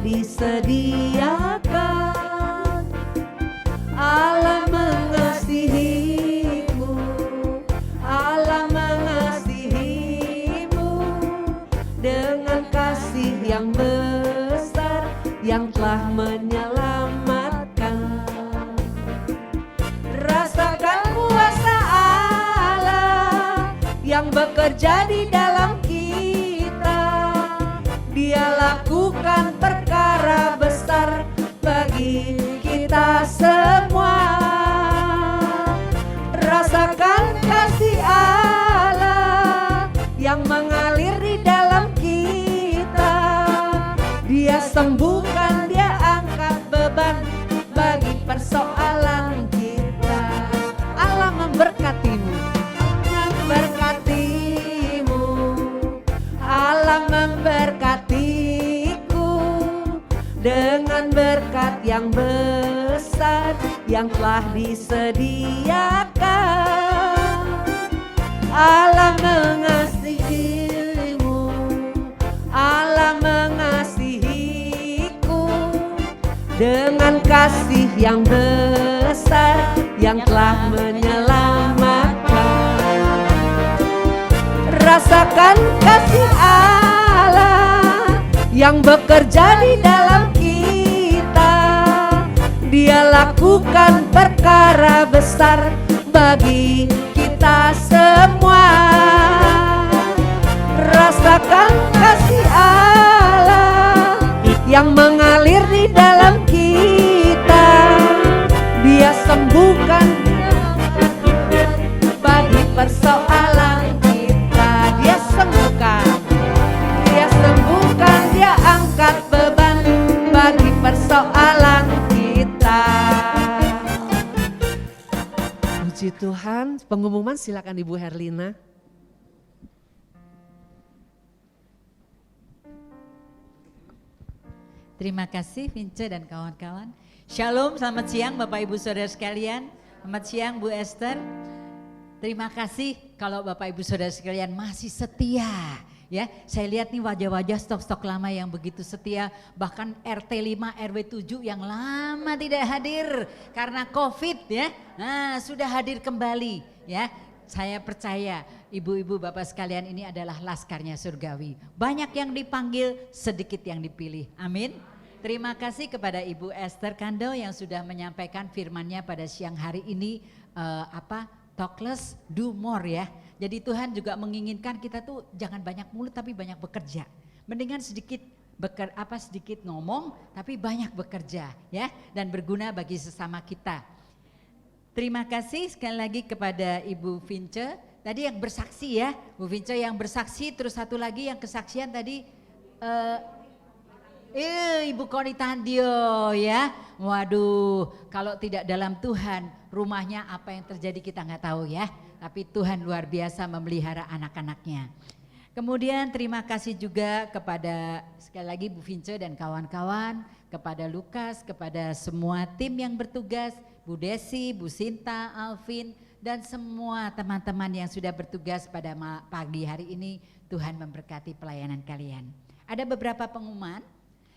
Disediakan Allah mengasihimu, Allah mengasihimu dengan kasih yang besar yang telah menyelamatkan. Rasakan kuasa Allah yang bekerja di dalam kita. Dia lakukan perkara besar bagi kita semua. Rasakan kasih Allah yang mengalir di dalam kita. Dia sembuhkan, dia angkat beban bagi persoalan kita. Allah memberkatimu, memberkatimu. Allah memberkatiku dengan berkat yang besar yang telah disediakan. Allah mengasihimu, Allah mengasihiku dengan kasih yang besar yang telah menyelamatkan. Rasakan kasih Allah yang bekerja di dalam kita. Dia lakukan perkara besar bagi kita semua. Rasakan kasih Allah yang mengalir di dalam kita. Dia sembuhkan bagi persoalan kita. Dia sembuhkan, dia sembuhkan, dia angkat beban bagi persoalan kita. Puji Tuhan. Pengumuman silakan Ibu Herlina. Terima kasih Vince dan kawan-kawan. Shalom, selamat siang Bapak Ibu Saudara sekalian. Selamat siang Bu Esther. Terima kasih kalau Bapak Ibu Saudara sekalian masih setia. Ya, saya lihat nih wajah-wajah stok-stok lama yang begitu setia. Bahkan RT 5 RW 7 yang lama tidak hadir karena COVID ya. Nah, sudah hadir kembali ya. Saya percaya ibu-ibu bapak sekalian ini adalah laskarnya surgawi. Banyak yang dipanggil, sedikit yang dipilih. Amin. Terima kasih kepada Ibu Esther Kando yang sudah menyampaikan firman-Nya pada siang hari ini. Talk less, do more ya. Jadi Tuhan juga menginginkan kita tuh jangan banyak mulut tapi banyak bekerja. Mendingan sedikit sedikit ngomong tapi banyak bekerja ya, dan berguna bagi sesama kita. Terima kasih sekali lagi kepada Ibu Vince tadi yang bersaksi ya, Bu Vince yang bersaksi, terus satu lagi yang kesaksian tadi Ibu Koni Tandio ya. Waduh, kalau tidak dalam Tuhan rumahnya apa yang terjadi kita nggak tahu ya, tapi Tuhan luar biasa memelihara anak-anaknya. Kemudian terima kasih juga kepada sekali lagi Bu Vince dan kawan-kawan, kepada Lukas, kepada semua tim yang bertugas, Bu Desi, Bu Sinta, Alvin, dan semua teman-teman yang sudah bertugas pada pagi hari ini. Tuhan memberkati pelayanan kalian. Ada beberapa pengumuman.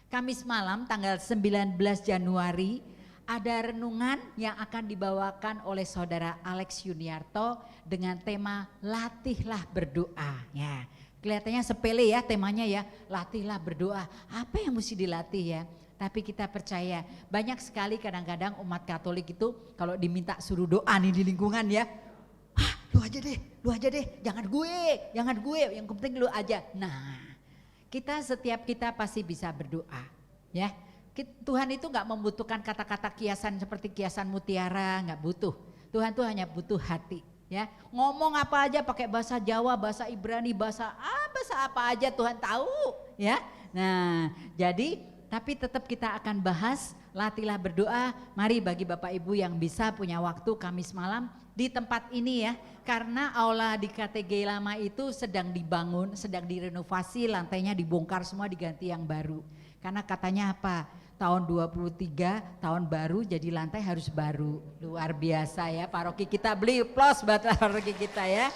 Kamis malam tanggal 19 Januari ada renungan yang akan dibawakan oleh saudara Alex Yuniarto dengan tema latihlah berdoa ya. Kelihatannya sepele ya temanya ya, latihlah berdoa. Apa yang mesti dilatih ya? Tapi kita percaya banyak sekali kadang-kadang umat Katolik itu kalau diminta suruh doa nih di lingkungan ya, lu aja deh, jangan gue, yang penting lu aja. Nah, setiap kita pasti bisa berdoa ya. Tuhan itu gak membutuhkan kata-kata kiasan seperti kiasan mutiara, gak butuh. Tuhan tuh hanya butuh hati ya. Ngomong apa aja pakai bahasa Jawa, bahasa Ibrani, bahasa apa aja Tuhan tahu ya. Nah, tapi tetap kita akan bahas latihlah berdoa. Mari bagi Bapak Ibu yang bisa punya waktu Kamis malam di tempat ini ya. Karena aula di KTG lama itu sedang dibangun, sedang direnovasi, lantainya dibongkar semua diganti yang baru. Karena katanya apa? Tahun 23 tahun baru jadi lantai harus baru. Luar biasa ya, paroki kita beli plus buat paroki kita ya.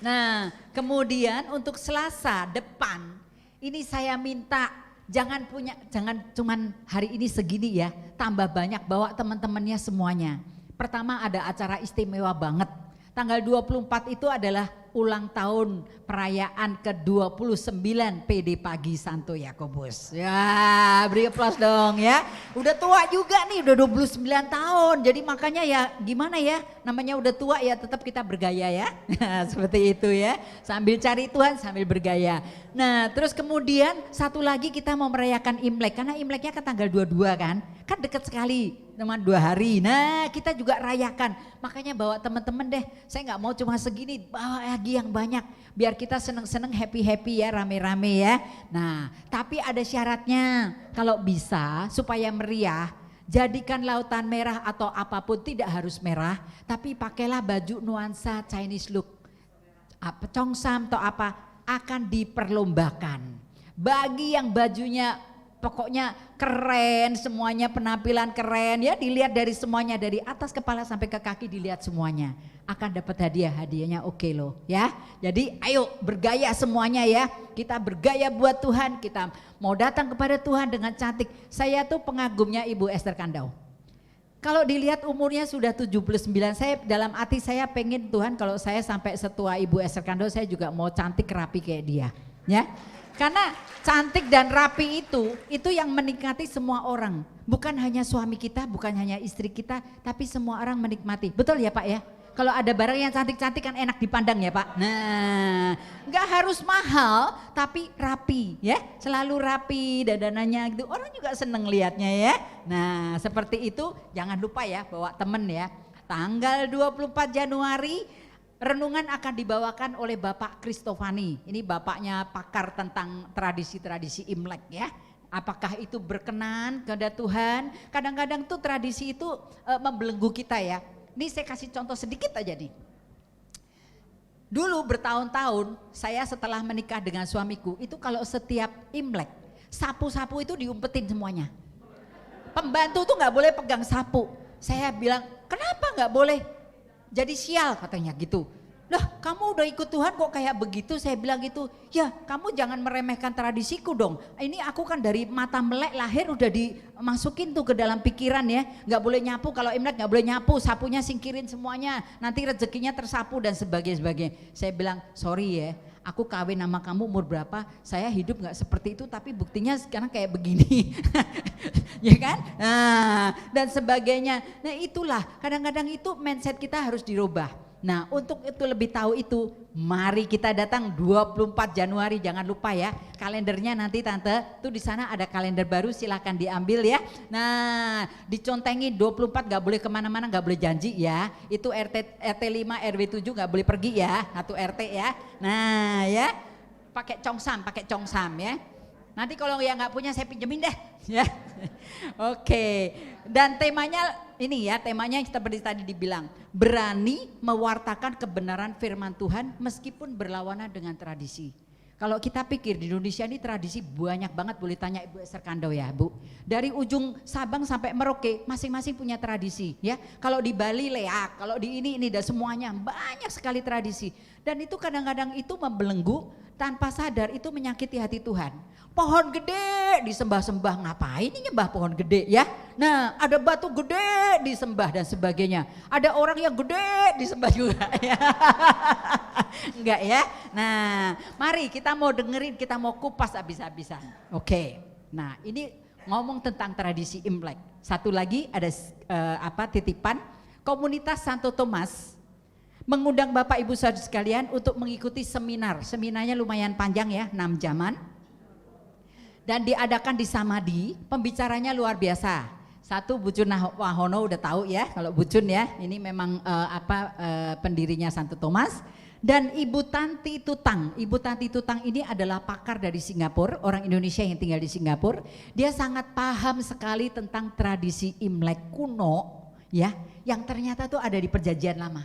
Nah, kemudian untuk Selasa depan ini saya minta jangan cuman hari ini segini ya, tambah banyak, bawa teman-temannya semuanya. Pertama ada acara istimewa banget. Tanggal 24 itu adalah ulang tahun perayaan ke-29 PD Pagi Santo Yakobus. Ya, beri aplaus dong ya. Udah tua juga nih, udah 29 tahun. Jadi makanya ya gimana ya, namanya udah tua ya tetap kita bergaya ya. Seperti itu ya, sambil cari Tuhan sambil bergaya. Nah terus kemudian satu lagi kita mau merayakan Imlek, karena Imleknya kan tanggal 22 kan dekat sekali, teman 2 hari. Nah kita juga rayakan, makanya bawa teman-teman deh. Saya nggak mau cuma segini, bawa lagi yang banyak biar kita seneng-seneng happy ya, rame-rame ya. Nah tapi ada syaratnya, kalau bisa supaya meriah, jadikan lautan merah atau apapun, tidak harus merah, tapi pakailah baju nuansa Chinese look, apa Cheongsam atau apa, akan diperlombakan. Bagi yang bajunya pokoknya keren, semuanya penampilan keren ya, dilihat dari semuanya, dari atas kepala sampai ke kaki dilihat semuanya, akan dapat hadiahnya oke loh ya. Jadi ayo bergaya semuanya ya, kita bergaya buat Tuhan, kita mau datang kepada Tuhan dengan cantik. Saya tuh pengagumnya Ibu Esther Kandau. Kalau dilihat umurnya sudah 79, saya dalam hati saya pengen Tuhan kalau saya sampai setua Ibu Esther Kandau, saya juga mau cantik rapi kayak dia ya. Karena cantik dan rapi itu yang menikmati semua orang. Bukan hanya suami kita, bukan hanya istri kita, tapi semua orang menikmati. Betul ya Pak ya? Kalau ada barang yang cantik-cantik kan enak dipandang ya Pak. Nah, nggak harus mahal tapi rapi ya. Selalu rapi dandanannya gitu. Orang juga seneng lihatnya ya. Nah seperti itu, jangan lupa ya bawa temen ya. Tanggal 24 Januari renungan akan dibawakan oleh Bapak Kristofani. Ini bapaknya pakar tentang tradisi-tradisi Imlek ya. Apakah itu berkenan kepada Tuhan? Kadang-kadang tuh tradisi itu membelenggu kita ya. Ini saya kasih contoh sedikit aja nih. Dulu bertahun-tahun saya setelah menikah dengan suamiku, itu kalau setiap Imlek, sapu-sapu itu diumpetin semuanya. Pembantu tuh nggak boleh pegang sapu. Saya bilang, kenapa nggak boleh? Jadi sial katanya gitu. Lah kamu udah ikut Tuhan kok kayak begitu? Saya bilang gitu, ya kamu jangan meremehkan tradisiku dong. Ini aku kan dari mata melek lahir udah dimasukin tuh ke dalam pikiran ya. Gak boleh nyapu, kalau Imlek gak boleh nyapu, sapunya singkirin semuanya. Nanti rezekinya tersapu dan sebagainya. Saya bilang sorry ya, aku kawin sama kamu umur berapa, saya hidup gak seperti itu tapi buktinya sekarang kayak begini. ya kan? Nah, dan sebagainya. Nah itulah, kadang-kadang itu mindset kita harus dirubah. Nah untuk itu lebih tahu itu, mari kita datang 24 Januari, jangan lupa ya kalendernya nanti Tante, tuh di sana ada kalender baru, silahkan diambil ya. Nah dicontengi 24 gak boleh kemana-mana, gak boleh janji ya, itu RT 5 RW 7 gak boleh pergi ya, satu RT ya. Nah ya pakai congsam ya. Nanti kalau yang nggak punya saya pinjemin deh, ya. Oke. Dan temanya ini ya, temanya seperti tadi dibilang, berani mewartakan kebenaran firman Tuhan meskipun berlawanan dengan tradisi. Kalau kita pikir di Indonesia ini tradisi banyak banget, boleh tanya Ibu Esther Kando ya Bu. Dari ujung Sabang sampai Merauke masing-masing punya tradisi ya. Kalau di Bali leak, kalau di ini dan semuanya banyak sekali tradisi. Dan itu kadang-kadang itu membelenggu, tanpa sadar itu menyakiti hati Tuhan. Pohon gede disembah-sembah, ngapain ini nyembah pohon gede ya. Nah ada batu gede disembah dan sebagainya. Ada orang yang gede disembah juga ya. Enggak ya. Nah mari kita mau dengerin, kita mau kupas habis-habisan. Oke. Nah ini ngomong tentang tradisi Imlek. Satu lagi ada titipan, komunitas Santo Thomas mengundang Bapak Ibu Saudara sekalian untuk mengikuti seminar. Seminarnya lumayan panjang ya, 6 jaman. Dan diadakan di Samadhi, pembicaranya luar biasa. Satu Bucun Wahono udah tahu ya, kalau Bucun ya, ini memang pendirinya Santo Thomas. Dan Ibu Tanti Tutang. Ibu Tanti Tutang ini adalah pakar dari Singapura, orang Indonesia yang tinggal di Singapura. Dia sangat paham sekali tentang tradisi Imlek kuno ya, yang ternyata tuh ada di Perjanjian Lama.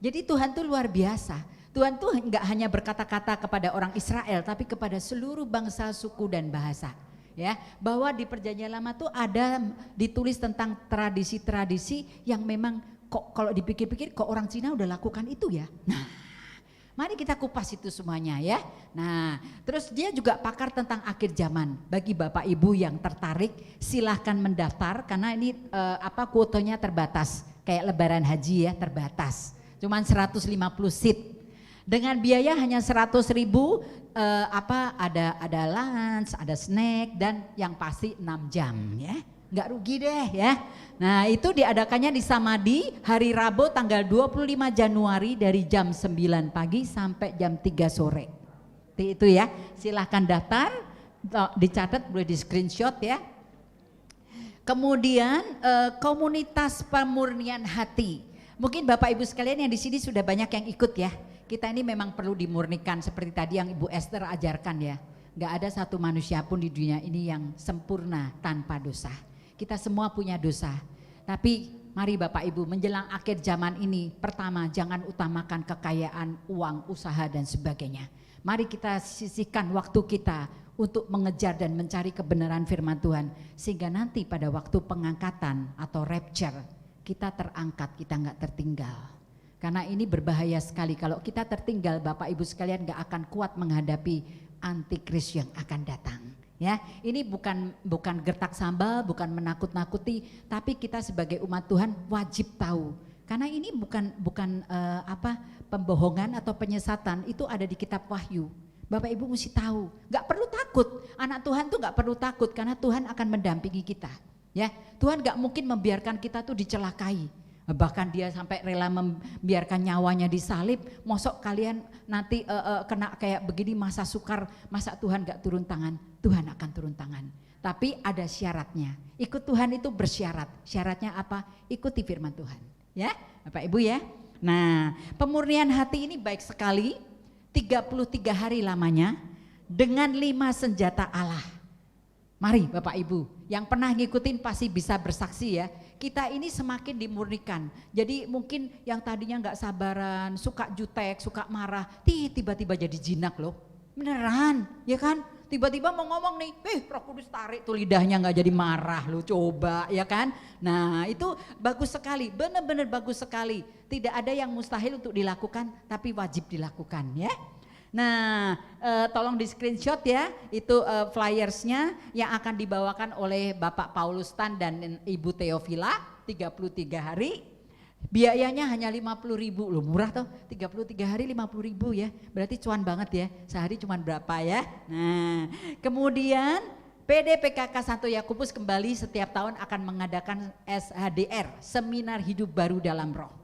Jadi Tuhan tuh luar biasa. Tuhan tuh enggak hanya berkata-kata kepada orang Israel, tapi kepada seluruh bangsa, suku dan bahasa. Ya, bahwa di Perjanjian Lama tuh ada ditulis tentang tradisi-tradisi yang memang kok kalau dipikir-pikir kok orang Cina udah lakukan itu ya. Nah, mari kita kupas itu semuanya ya. Nah, terus dia juga pakar tentang akhir zaman. Bagi Bapak Ibu yang tertarik, silahkan mendaftar karena ini kuotanya terbatas. Kayak lebaran haji ya, terbatas. Cuman 150 seat. Dengan biaya hanya 100.000, ada lunch, ada snack dan yang pasti 6 jam ya. Nggak rugi deh ya. Nah itu diadakannya di Samadhi hari Rabu tanggal 25 Januari dari jam 9 pagi sampai jam 3 sore. Itu ya, silahkan daftar, dicatat, boleh di screenshot ya. Kemudian komunitas pemurnian hati. Mungkin Bapak Ibu sekalian yang di sini sudah banyak yang ikut ya. Kita ini memang perlu dimurnikan seperti tadi yang Ibu Esther ajarkan ya. Gak ada satu manusia pun di dunia ini yang sempurna tanpa dosa. Kita semua punya dosa. Tapi mari Bapak Ibu menjelang akhir zaman ini, pertama jangan utamakan kekayaan, uang, usaha dan sebagainya. Mari kita sisihkan waktu kita untuk mengejar dan mencari kebenaran firman Tuhan. Sehingga nanti pada waktu pengangkatan atau rapture, kita terangkat, kita gak tertinggal. Karena ini berbahaya sekali kalau kita tertinggal, Bapak Ibu sekalian gak akan kuat menghadapi antikris yang akan datang. Ya, ini bukan gertak sambal, bukan menakut-nakuti, tapi kita sebagai umat Tuhan wajib tahu. Karena ini bukan pembohongan atau penyesatan, itu ada di kitab Wahyu. Bapak Ibu mesti tahu, gak perlu takut. Anak Tuhan tuh gak perlu takut karena Tuhan akan mendampingi kita. Ya, Tuhan gak mungkin membiarkan kita tuh dicelakai. Bahkan dia sampai rela membiarkan nyawanya disalib. Mosok kalian nanti kena kayak begini masa sukar, masa Tuhan gak turun tangan? Tuhan akan turun tangan. Tapi ada syaratnya. Ikut Tuhan itu bersyarat. Syaratnya apa? Ikuti firman Tuhan. Ya, Bapak Ibu ya. Nah, pemurnian hati ini baik sekali. 33 hari lamanya dengan 5 senjata Allah. Mari Bapak Ibu, yang pernah ngikutin pasti bisa bersaksi ya. Kita ini semakin dimurnikan. Jadi mungkin yang tadinya nggak sabaran, suka jutek, suka marah, tiba-tiba jadi jinak loh. Beneran, ya kan? Tiba-tiba mau ngomong nih, Roh Kudus tarik tuh lidahnya nggak jadi marah loh, coba ya kan? Nah itu bagus sekali, benar-benar bagus sekali. Tidak ada yang mustahil untuk dilakukan, tapi wajib dilakukan ya. Nah, tolong di screenshot ya, itu flyersnya yang akan dibawakan oleh Bapak Paulus Tan dan Ibu Theophila, 33 hari. Biayanya hanya 50.000 loh, murah tuh, 33 hari 50.000 ya, berarti cuan banget ya, sehari cuman berapa ya. Nah, kemudian PD PKK Santo Yakobus kembali setiap tahun akan mengadakan SHDR, Seminar Hidup Baru dalam Roh.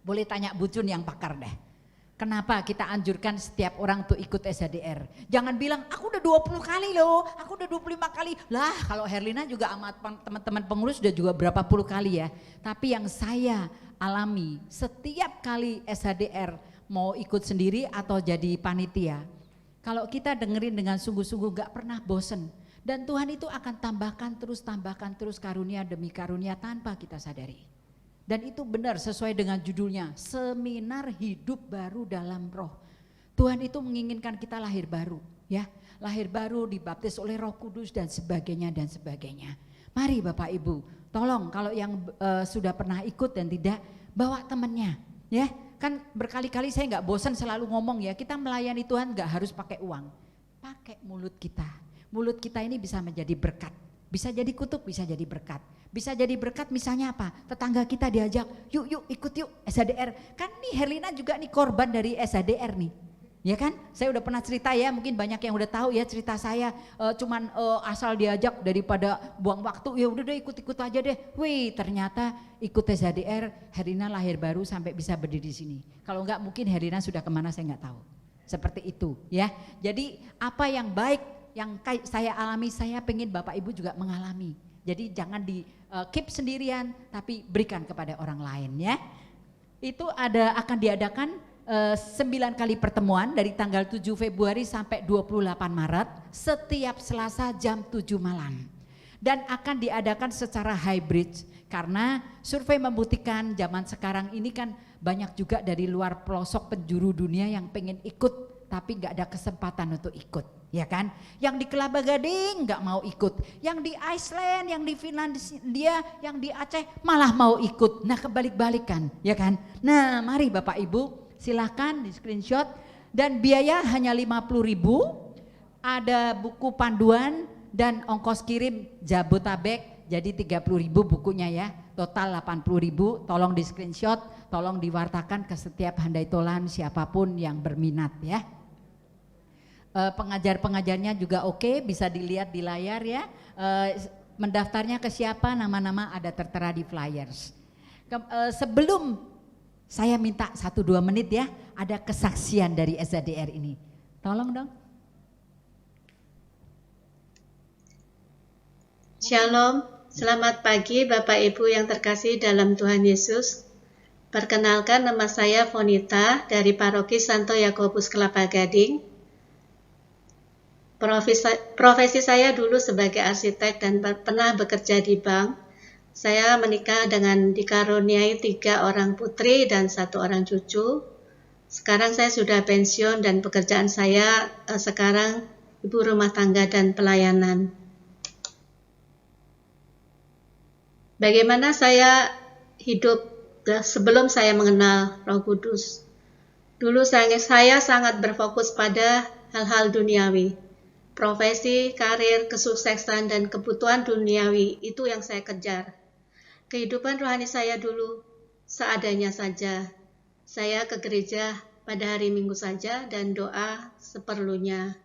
Boleh tanya Bu Jun yang pakar deh. Kenapa kita anjurkan setiap orang untuk ikut SHDR? Jangan bilang, aku udah 20 kali loh, aku udah 25 kali. Lah kalau Herlina juga sama teman-teman pengurus udah juga berapa puluh kali ya. Tapi yang saya alami setiap kali SHDR, mau ikut sendiri atau jadi panitia, kalau kita dengerin dengan sungguh-sungguh gak pernah bosen. Dan Tuhan itu akan tambahkan terus karunia demi karunia tanpa kita sadari. Dan itu benar sesuai dengan judulnya, Seminar Hidup Baru dalam Roh. Tuhan itu menginginkan kita lahir baru, ya, lahir baru, dibaptis oleh Roh Kudus dan sebagainya dan sebagainya. Mari Bapak Ibu, tolong kalau yang sudah pernah ikut dan tidak, bawa temannya, ya. Kan berkali-kali saya nggak bosan selalu ngomong ya, kita melayani Tuhan nggak harus pakai uang, pakai mulut kita. Mulut kita ini bisa menjadi berkat, bisa jadi kutuk, bisa jadi berkat. Bisa jadi berkat misalnya apa? Tetangga kita diajak, yuk ikut yuk SHDR. Kan nih Herlina juga nih korban dari SHDR nih. Ya kan? Saya udah pernah cerita ya, mungkin banyak yang udah tahu ya cerita saya, cuman asal diajak daripada buang waktu, ya udah deh ikut-ikut aja deh. Wih, ternyata ikut SHDR, Herlina lahir baru sampai bisa berdiri di sini. Kalau enggak mungkin Herlina sudah kemana saya enggak tahu. Seperti itu ya. Jadi apa yang baik yang saya alami, saya pengen Bapak Ibu juga mengalami. Jadi jangan di keep sendirian, tapi berikan kepada orang lain ya. Itu akan diadakan 9 kali pertemuan dari tanggal 7 Februari sampai 28 Maret setiap Selasa jam 7 malam. Dan akan diadakan secara hybrid karena survei membuktikan zaman sekarang ini kan banyak juga dari luar pelosok penjuru dunia yang pengen ikut tapi nggak ada kesempatan untuk ikut, ya kan? Yang di Kelapa Gading nggak mau ikut, yang di Iceland, yang di Finlandia, yang di Aceh malah mau ikut. Nah kebalik-balikan, ya kan? Nah mari Bapak Ibu silahkan di screenshot dan biaya hanya 50.000, ada buku panduan dan ongkos kirim Jabotabek jadi 30.000 bukunya ya, total 80.000. Tolong di screenshot, tolong diwartakan ke setiap handai tolan siapapun yang berminat ya. Pengajar-pengajarnya juga oke, bisa dilihat di layar ya. Mendaftarnya ke siapa, nama-nama ada tertera di flyers. Sebelum saya minta 1-2 menit ya, ada kesaksian dari SHDR ini. Tolong dong. Shalom, selamat pagi Bapak Ibu yang terkasih dalam Tuhan Yesus. Perkenalkan, nama saya Fonita dari Paroki Santo Yakobus Kelapa Gading. Profesi saya dulu sebagai arsitek dan pernah bekerja di bank. Saya menikah dengan dikaruniai 3 orang putri dan 1 orang cucu. Sekarang saya sudah pensiun dan pekerjaan saya sekarang ibu rumah tangga dan pelayanan. Bagaimana saya hidup sebelum saya mengenal Roh Kudus? Dulu saya sangat berfokus pada hal-hal duniawi. Profesi, karir, kesuksesan, dan kebutuhan duniawi itu yang saya kejar. Kehidupan rohani saya dulu seadanya saja. Saya ke gereja pada hari Minggu saja dan doa seperlunya.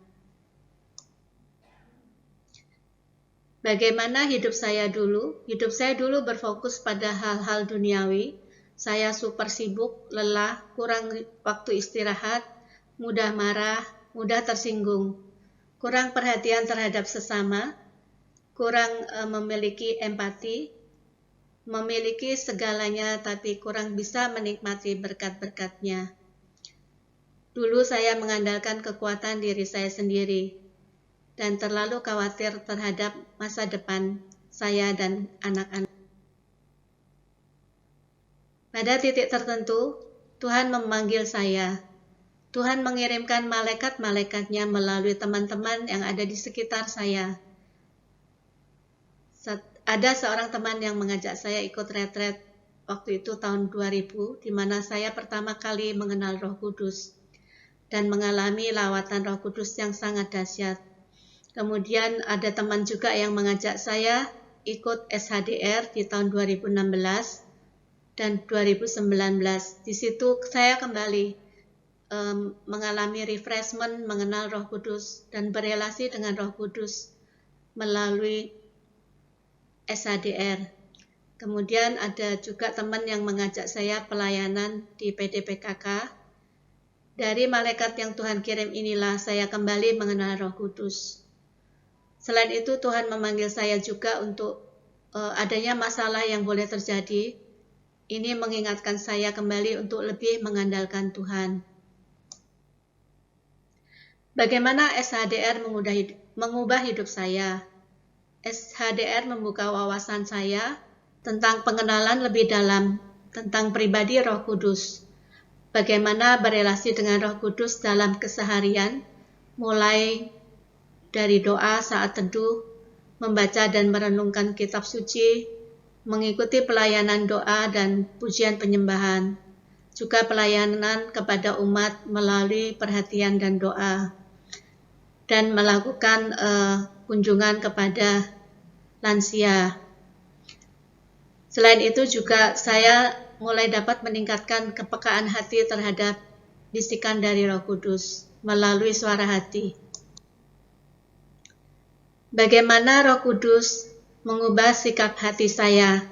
Bagaimana hidup saya dulu? Hidup saya dulu berfokus pada hal-hal duniawi. Saya super sibuk, lelah, kurang waktu istirahat, mudah marah, mudah tersinggung, kurang perhatian terhadap sesama, kurang memiliki empati, memiliki segalanya tapi kurang bisa menikmati berkat-berkatnya. Dulu saya mengandalkan kekuatan diri saya sendiri dan terlalu khawatir terhadap masa depan saya dan anak-anak. Pada titik tertentu, Tuhan memanggil saya. Tuhan mengirimkan malaikat-malaikatnya melalui teman-teman yang ada di sekitar saya. Ada seorang teman yang mengajak saya ikut retret waktu itu tahun 2000, di mana saya pertama kali mengenal Roh Kudus dan mengalami lawatan Roh Kudus yang sangat dahsyat. Kemudian ada teman juga yang mengajak saya ikut SHDR di tahun 2016 dan 2019. Di situ saya kembali mengalami refreshment, mengenal Roh Kudus dan berelasi dengan Roh Kudus melalui SHDR. Kemudian ada juga teman yang mengajak saya pelayanan di PDPKK. Dari malaikat yang Tuhan kirim inilah saya kembali mengenal Roh Kudus. Selain itu Tuhan memanggil saya juga untuk adanya masalah yang boleh terjadi. Ini mengingatkan saya kembali untuk lebih mengandalkan Tuhan. Bagaimana SHDR mengubah hidup saya? SHDR membuka wawasan saya tentang pengenalan lebih dalam tentang pribadi Roh Kudus. Bagaimana berelasi dengan Roh Kudus dalam keseharian, mulai dari doa saat teduh, membaca dan merenungkan kitab suci, mengikuti pelayanan doa dan pujian penyembahan, juga pelayanan kepada umat melalui perhatian dan doa, dan melakukan kunjungan kepada lansia. Selain itu juga saya mulai dapat meningkatkan kepekaan hati terhadap bisikan dari Roh Kudus melalui suara hati. Bagaimana Roh Kudus mengubah sikap hati saya?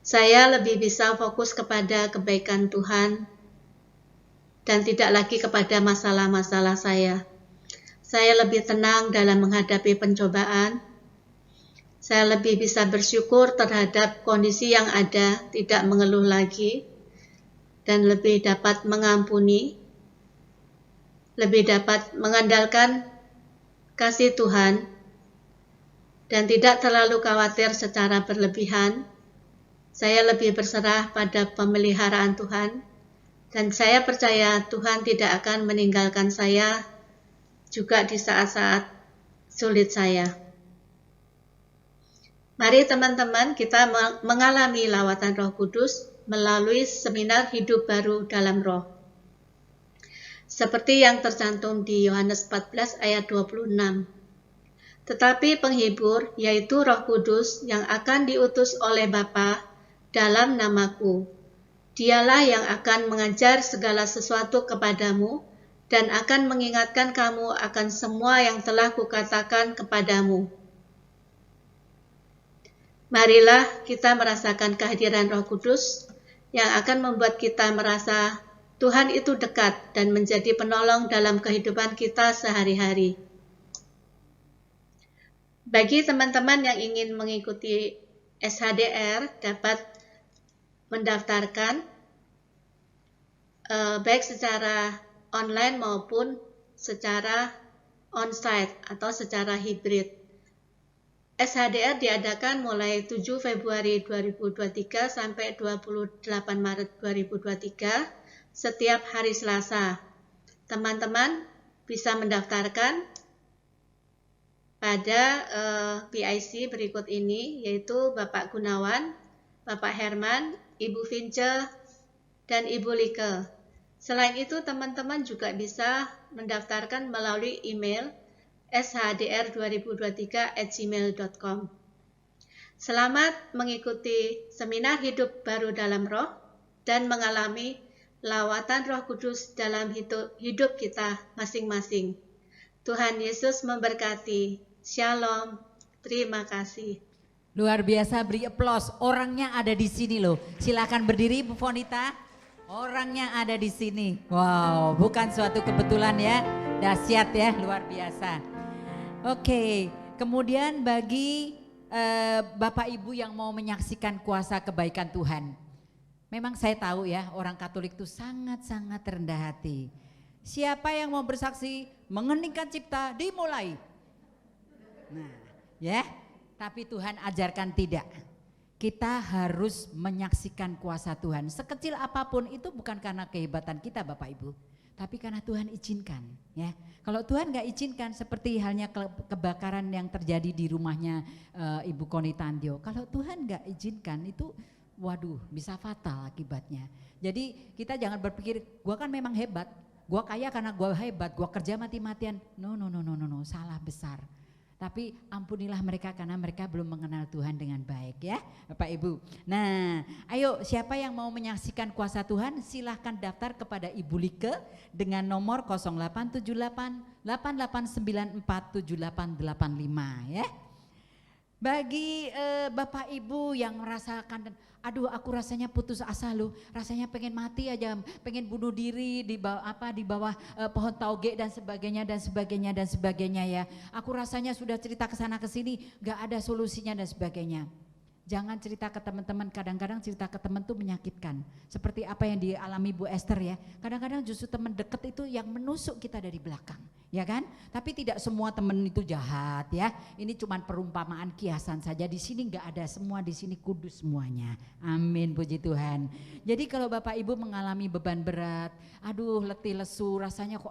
Saya lebih bisa fokus kepada kebaikan Tuhan dan tidak lagi kepada masalah-masalah saya. Saya lebih tenang dalam menghadapi pencobaan. Saya lebih bisa bersyukur terhadap kondisi yang ada, tidak mengeluh lagi, dan lebih dapat mengampuni, lebih dapat mengandalkan kasih Tuhan, dan tidak terlalu khawatir secara berlebihan. Saya lebih berserah pada pemeliharaan Tuhan, dan saya percaya Tuhan tidak akan meninggalkan saya juga di saat-saat sulit saya. Mari teman-teman kita mengalami lawatan Roh Kudus melalui seminar hidup baru dalam Roh. Seperti yang tercantum di Yohanes 14 ayat 26. Tetapi penghibur, yaitu Roh Kudus yang akan diutus oleh Bapa dalam namaku. Dialah yang akan mengajar segala sesuatu kepadamu dan akan mengingatkan kamu akan semua yang telah kukatakan kepadamu. Marilah kita merasakan kehadiran Roh Kudus yang akan membuat kita merasa Tuhan itu dekat dan menjadi penolong dalam kehidupan kita sehari-hari. Bagi teman-teman yang ingin mengikuti SHDR dapat mendaftarkan baik secara online maupun secara onsite atau secara hibrid. SHDR diadakan mulai 7 Februari 2023 sampai 28 Maret 2023 setiap hari Selasa. Teman-teman bisa mendaftarkan pada PIC berikut ini, yaitu Bapak Gunawan, Bapak Herman, Ibu Vince, dan Ibu Like. Selain itu, teman-teman juga bisa mendaftarkan melalui email shdr2023@gmail.com. Selamat mengikuti seminar hidup baru dalam Roh dan mengalami lawatan Roh Kudus dalam hidup kita masing-masing. Tuhan Yesus memberkati. Shalom. Terima kasih. Luar biasa, beri aplaus. Orangnya ada di sini loh. Silakan berdiri Bu Fonita. Orangnya ada di sini. Wow, bukan suatu kebetulan ya. Dahsyat ya, luar biasa. Oke, kemudian bagi Bapak Ibu yang mau menyaksikan kuasa kebaikan Tuhan. Memang saya tahu ya, orang Katolik itu sangat-sangat rendah hati. Siapa yang mau bersaksi mengeningkan cipta dimulai. Nah, ya, tapi Tuhan ajarkan tidak. Kita harus menyaksikan kuasa Tuhan. Sekecil apapun itu bukan karena kehebatan kita Bapak Ibu, tapi karena Tuhan izinkan. Ya, kalau Tuhan nggak izinkan, seperti halnya kebakaran yang terjadi di rumahnya Ibu Koni Tandio. Kalau Tuhan nggak izinkan itu, waduh, bisa fatal akibatnya. Jadi kita jangan berpikir, gua kan memang hebat, gua kaya karena gua hebat, gua kerja mati-matian. No, salah besar. Tapi ampunilah mereka karena mereka belum mengenal Tuhan dengan baik ya Bapak Ibu. Nah ayo siapa yang mau menyaksikan kuasa Tuhan silahkan daftar kepada Ibu Like dengan nomor 0878 8894 7885 ya. Bagi Bapak Ibu yang merasakan, aduh aku rasanya putus asa loh, rasanya pengen mati aja, pengen bunuh diri di bawah pohon tauge dan sebagainya ya. Aku rasanya sudah cerita ke sana ke sini, gak ada solusinya dan sebagainya. Jangan cerita ke teman-teman, kadang-kadang cerita ke teman tuh menyakitkan. Seperti apa yang dialami Bu Esther ya. Kadang-kadang justru teman dekat itu yang menusuk kita dari belakang, ya kan? Tapi tidak semua teman itu jahat ya. Ini cuma perumpamaan kiasan saja. Di sini nggak ada semua, di sini kudus semuanya. Amin, puji Tuhan. Jadi kalau Bapak Ibu mengalami beban berat, aduh letih lesu, rasanya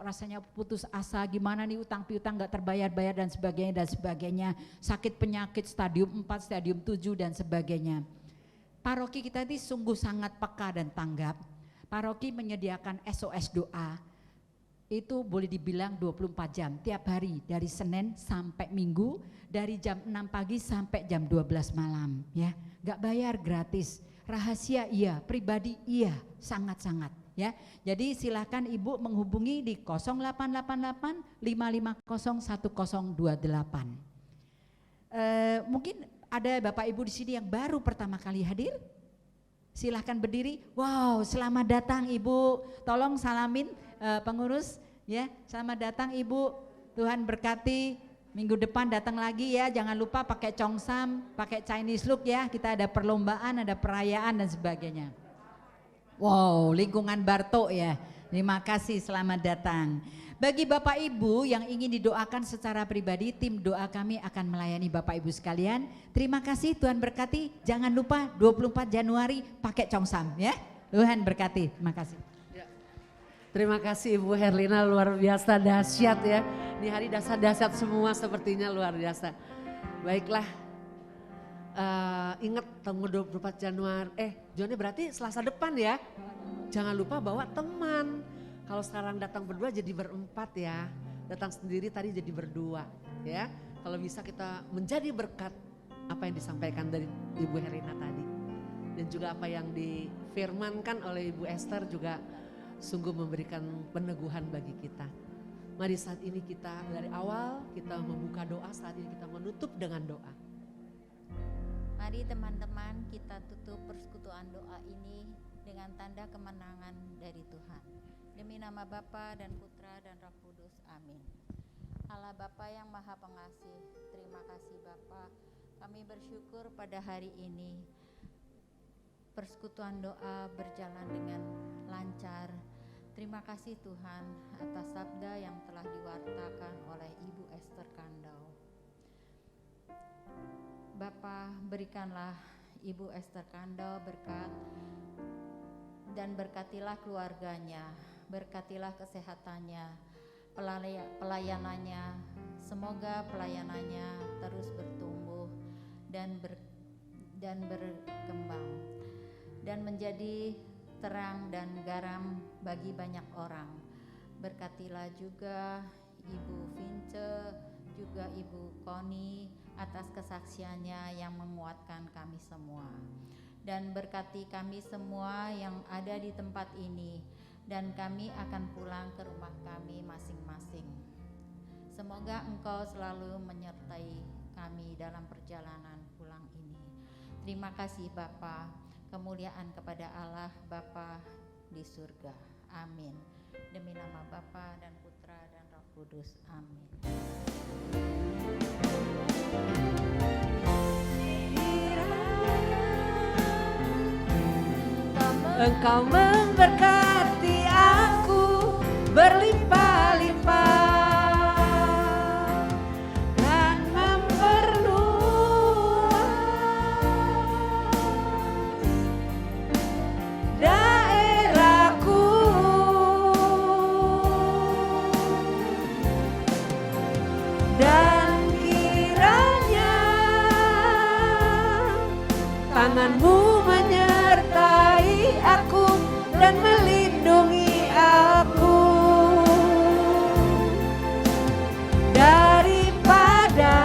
putus asa, gimana nih utang piutang nggak terbayar-bayar dan sebagainya. Sakit penyakit stadium 4, stadium 7 dan sebagainya. Paroki kita ini sungguh sangat peka dan tanggap. Paroki menyediakan SOS doa. Itu boleh dibilang 24 jam tiap hari dari Senin sampai Minggu, dari jam 6 pagi sampai jam 12 malam ya. Gak bayar, gratis. Rahasia iya, pribadi iya, sangat-sangat ya. Jadi silakan Ibu menghubungi di 0888 550 1028. Mungkin ada Bapak Ibu di sini yang baru pertama kali hadir. Silahkan berdiri. Wow, selamat datang Ibu. Tolong salamin pengurus ya. Selamat datang Ibu. Tuhan berkati. Minggu depan datang lagi ya. Jangan lupa pakai congsam, pakai Chinese look ya. Kita ada perlombaan, ada perayaan dan sebagainya. Wow, lingkungan Barto ya. Terima kasih, selamat datang. Bagi Bapak Ibu yang ingin didoakan secara pribadi, tim doa kami akan melayani Bapak Ibu sekalian. Terima kasih, Tuhan berkati. Jangan lupa 24 Januari pakai congsam ya. Tuhan berkati, terima kasih. Ya. Terima kasih Ibu Herlina, luar biasa dahsyat ya. Di hari dahsyat semua sepertinya luar biasa. Baiklah, ingat tanggal 24 Januari, Joni berarti Selasa depan ya. Jangan lupa bawa teman. Kalau sekarang datang berdua jadi berempat ya. Datang sendiri tadi jadi berdua ya. Kalau bisa kita menjadi berkat apa yang disampaikan dari Ibu Herlina tadi. Dan juga apa yang difirmankan oleh Ibu Esther juga sungguh memberikan peneguhan bagi kita. Mari saat ini kita dari awal kita membuka doa, saat ini kita menutup dengan doa. Mari teman-teman kita tutup persekutuan doa ini dengan tanda kemenangan dari Tuhan. Demi nama Bapa dan Putra dan Roh Kudus, amin. Allah Bapa yang Maha Pengasih, terima kasih Bapa. Kami bersyukur pada hari ini persekutuan doa berjalan dengan lancar. Terima kasih Tuhan atas sabda yang telah diwartakan oleh Ibu Esther Kandau. Bapa, berikanlah Ibu Esther Kandau berkat dan berkatilah keluarganya, berkatilah kesehatannya, pelayanannya. Semoga pelayanannya terus bertumbuh dan berkembang dan menjadi terang dan garam bagi banyak orang. Berkatilah juga Ibu Vince, juga Ibu Koni atas kesaksiannya yang menguatkan kami semua. Dan berkati kami semua yang ada di tempat ini, dan kami akan pulang ke rumah kami masing-masing. Semoga Engkau selalu menyertai kami dalam perjalanan pulang ini. Terima kasih Bapa. Kemuliaan kepada Allah Bapa di surga. Amin. Demi nama Bapa dan Putra dan Roh Kudus. Amin. Engkau memberkati aku berlimpah-limpah dan memperluas daerahku, dan kiranya tangan-Mu menyertai aku dan melindungi aku daripada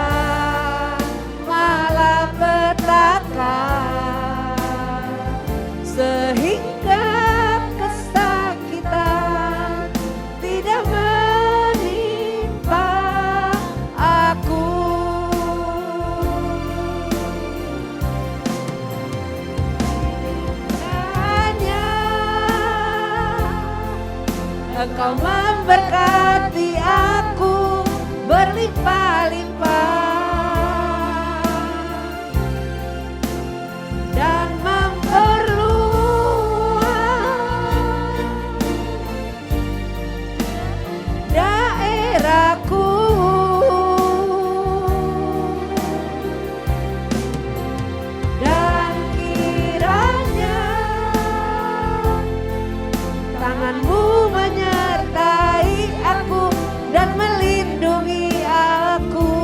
Engkau memberkati aku berlimpah-limpah dan memperluas daerahku. Dan kiranya tanganmu menyertai aku dan melindungi aku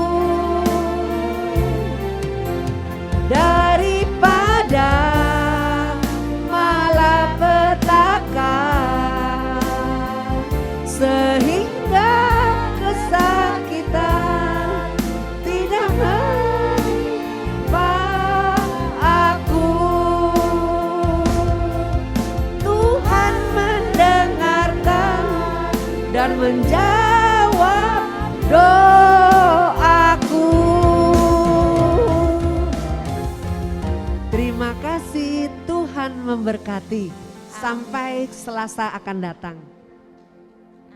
daripada malapetaka, sehingga kesakitan tidak menimpa aku. Tuhan mendengarkan dan menjawab doaku. Terima kasih, Tuhan memberkati. Sampai Selasa akan datang.